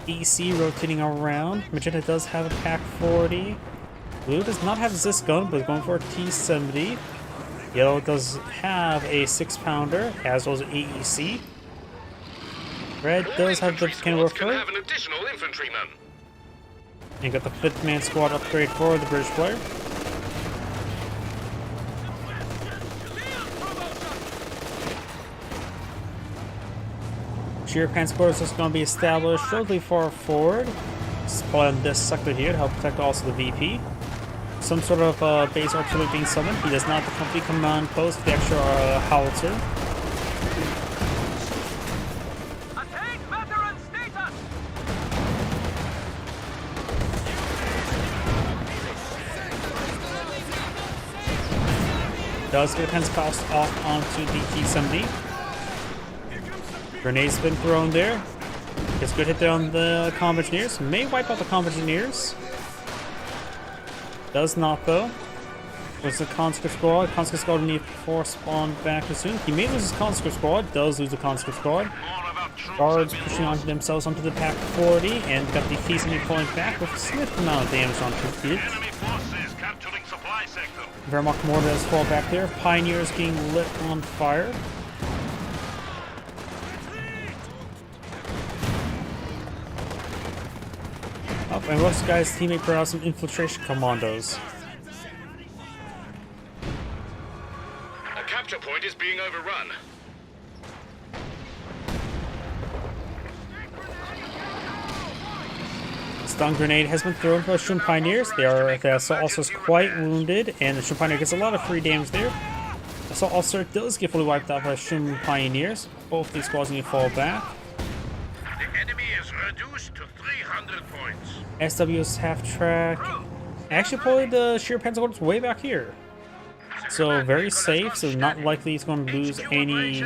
EC rotating around. Magenta does have a PaK 40. Blue does not have this gun, but is going for a T70. Yellow does have a 6-pounder, as well as an AEC. Red does have the cannon Can have an additional infantryman. And got the 5th man squad upgrade for the British player. Sheer Pan squad is just going to be established relatively far forward. Probably on this sector here to help protect also the VP. Some sort of base artillery being summoned. He does not have the complete command post for the extra howitzer. Does get a Pentecost off onto the T70. Grenade's been thrown there. Gets a good hit there on the Comm Engineers. May wipe out the Comm Engineers. Does not though. Was the Conscript Squad. Conscript Squad need to spawn back as soon. He may lose his Conscript Squad. Does lose the Conscript Squad. Guards pushing onto themselves onto the PaK 40 and got the T70 pulling back with a significant amount of damage onto it. Wehrmacht mortar does fall back there. Pioneers being lit on fire. Oh, and Russ guy's teammate brought out some infiltration commandos. A capture point is being overrun. Stun grenade has been thrown by Shun Pioneers. They are also quite wounded, and the Shun Pioneer gets a lot of free damage there. Assault Officer does get fully wiped out by Shun Pioneers. Both these squads need to fall back. The enemy is reduced to 300 points. SW's half track. Actually, probably the Sheer Pan squad is way back here. So very safe. So not likely he's going to lose any.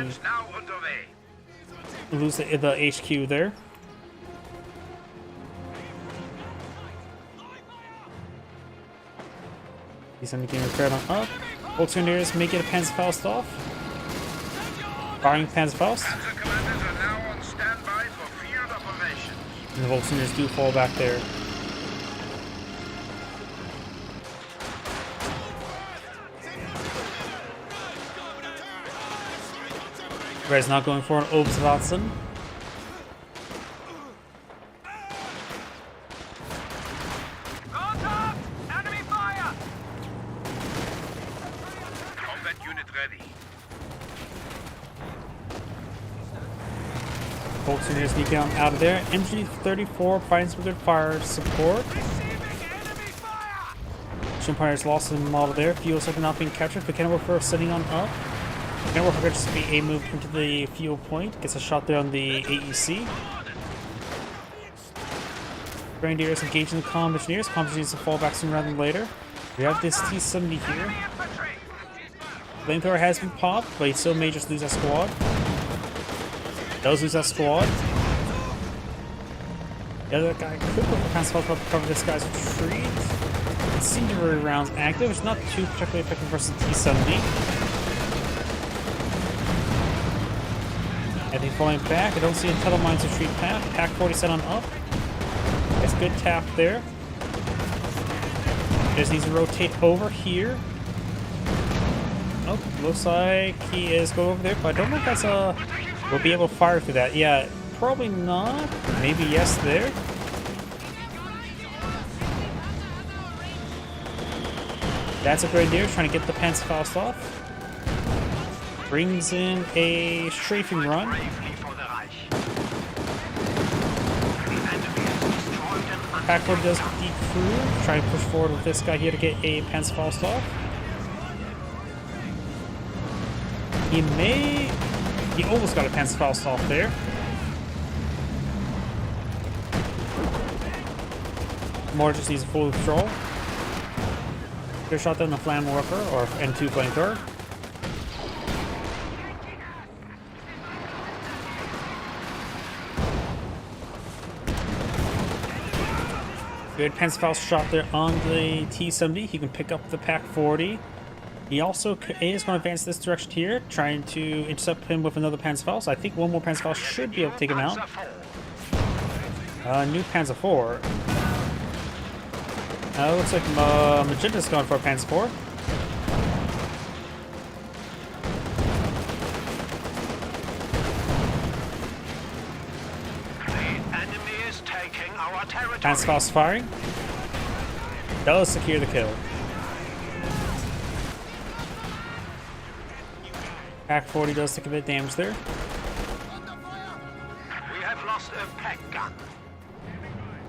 Lose the HQ there. He's going to get repaired on up. Volksgrenadiers may get a Panzerfaust off. Firing Panzerfaust. And the Volksgrenadiers do fall back there. Red's not going for an Obstwatson. Volkswagen sneaking on out of there. MG34 providing some good fire support. Empires lost the model there. Fuel cycle not being captured. But Kenworth setting on up. Kenworth could just be a move into the fuel point. Gets a shot there on the AEC. Grenadiers engaging the comm engineers. Comm engineers to fall back sooner rather than later. We have this T-70 here. Flamethrower has been popped, but he still may just lose that squad. Does lose that squad. The other guy could put the Panzer to cover this guy's retreat. Incendiary rounds active, which is not too particularly effective versus T-70. And then falling back, I don't see a Telemines retreat path. Pack 40 set on up. That's good tap there. Just needs to rotate over here. Oh, looks like he is going over there, but I don't know if that's we'll be able to fire through that. Yeah, probably not. Maybe yes there. That's a Grenadier trying to get the Panzerfaust off. Brings in a strafing run. Packford does decrew. Try to push forward with this guy here to get a Panzerfaust off. He almost got a Panzerfaust off there. More just needs a full withdrawal. Good shot down the Flammenwerfer, or N2 flamethrower. Good Panzerfaust shot there on the T-70. He can pick up the Pack 40. He also is going to advance this direction here, trying to intercept him with another Panzerfaust. I think one more Panzerfaust should be able to take him out. New Panzer 4. Looks like Magenta's going for a Panzer 4. The enemy is taking our territory. Panzerfaust firing. Does secure the kill. Pack 40 does take a bit of damage there. We have lost a pack gun.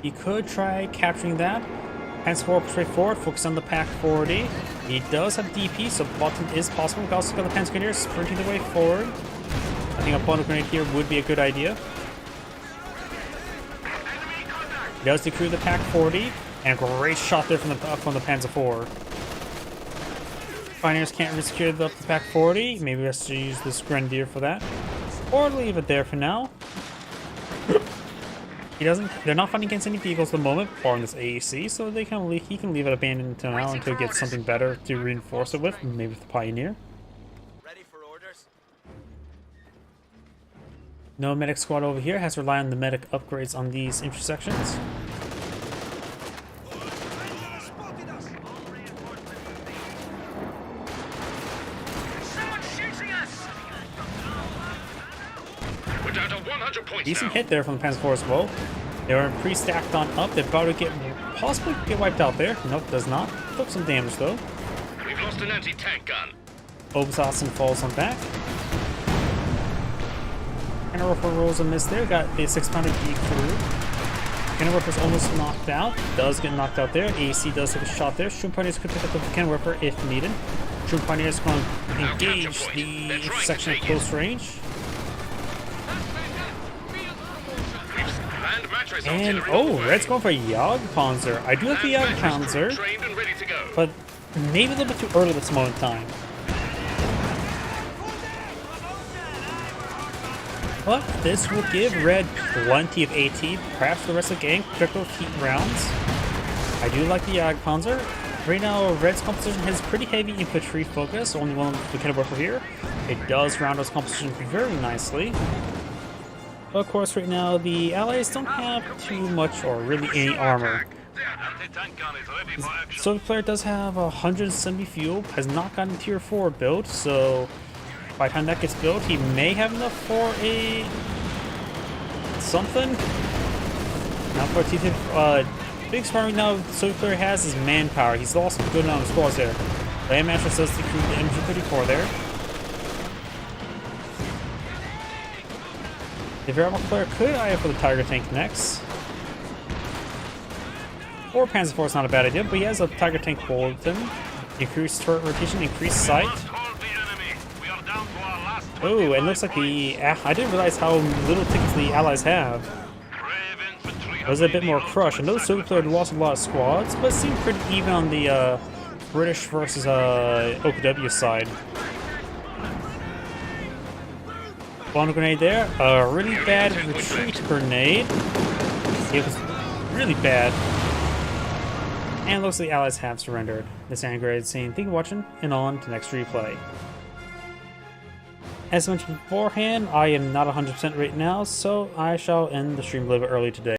He could try capturing that. Panzer 4 straight forward, focus on the Pack 40. He does have DP, so button is possible. We can also got the Panzer Grenadier sprinting the way forward. I think a bundle grenade here would be a good idea. He does decrew the Pack 40, and a great shot there from the Panzer 4. Pioneers can't really secure the Pack 40. Maybe we have to use this Grenadier for that. Or leave it there for now. They're not fighting against any vehicles at the moment, or in this AEC, so he can leave it abandoned until now until he gets something better to reinforce it with, maybe with the Pioneer. Ready for orders? No medic squad over here, has to rely on the medic upgrades on these intersections. We're down to 100 points Decent now. hit there from the Panzer 4 as well. They were pre-stacked on up. They're about to possibly get wiped out there. Nope, does not. Took some damage though. We've lost an anti-tank gun. Obersassen falls on back. Kenworth rolls a miss there. Got a 600 decrew. Kenworth almost knocked out. Does get knocked out there. AC does take a shot there. Pioneers could pick up the Kenworth if needed. Pioneers going to engage the intersection at close range. And Red's going for a Jagdpanzer. I do like the Jagdpanzer, Trained and ready to go. but maybe a little bit too early at this moment in time. But this will give Red plenty of AT, perhaps for the rest of the game, critical heat rounds. I do like the Jagdpanzer. Right now, Red's composition has pretty heavy infantry focus, only one we can work with here. It does round us composition very nicely. But of course, right now, the Allies don't have too much or really any armor. Anti-tank gun is ready for action. So the player does have 170 fuel, has not gotten tier 4 built, so by the time that gets built, he may have enough for a something. Not for a T-2. Biggest problem right now Soviet player has is manpower. He's lost a good amount of squads there. Landmaster says to recruit the MG34 there. The Wehrmacht player could eye for the Tiger tank next. Or Panzer IV is not a bad idea, but he has a Tiger tank forward with him. Increased turret rotation, increased sight. Oh, and looks like the... I didn't realize how little tickets the Allies have. There's a bit more crush. I know the Soviet player lost a lot of squads, but it seemed pretty even on the British versus OKW side. Bomb grenade there. A really bad retreat grenade. It was really bad. And looks like the Allies have surrendered. This is Angry saying thank you for watching, and on to next replay. As mentioned beforehand, I am not 100% right now, so I shall end the stream a little bit early today.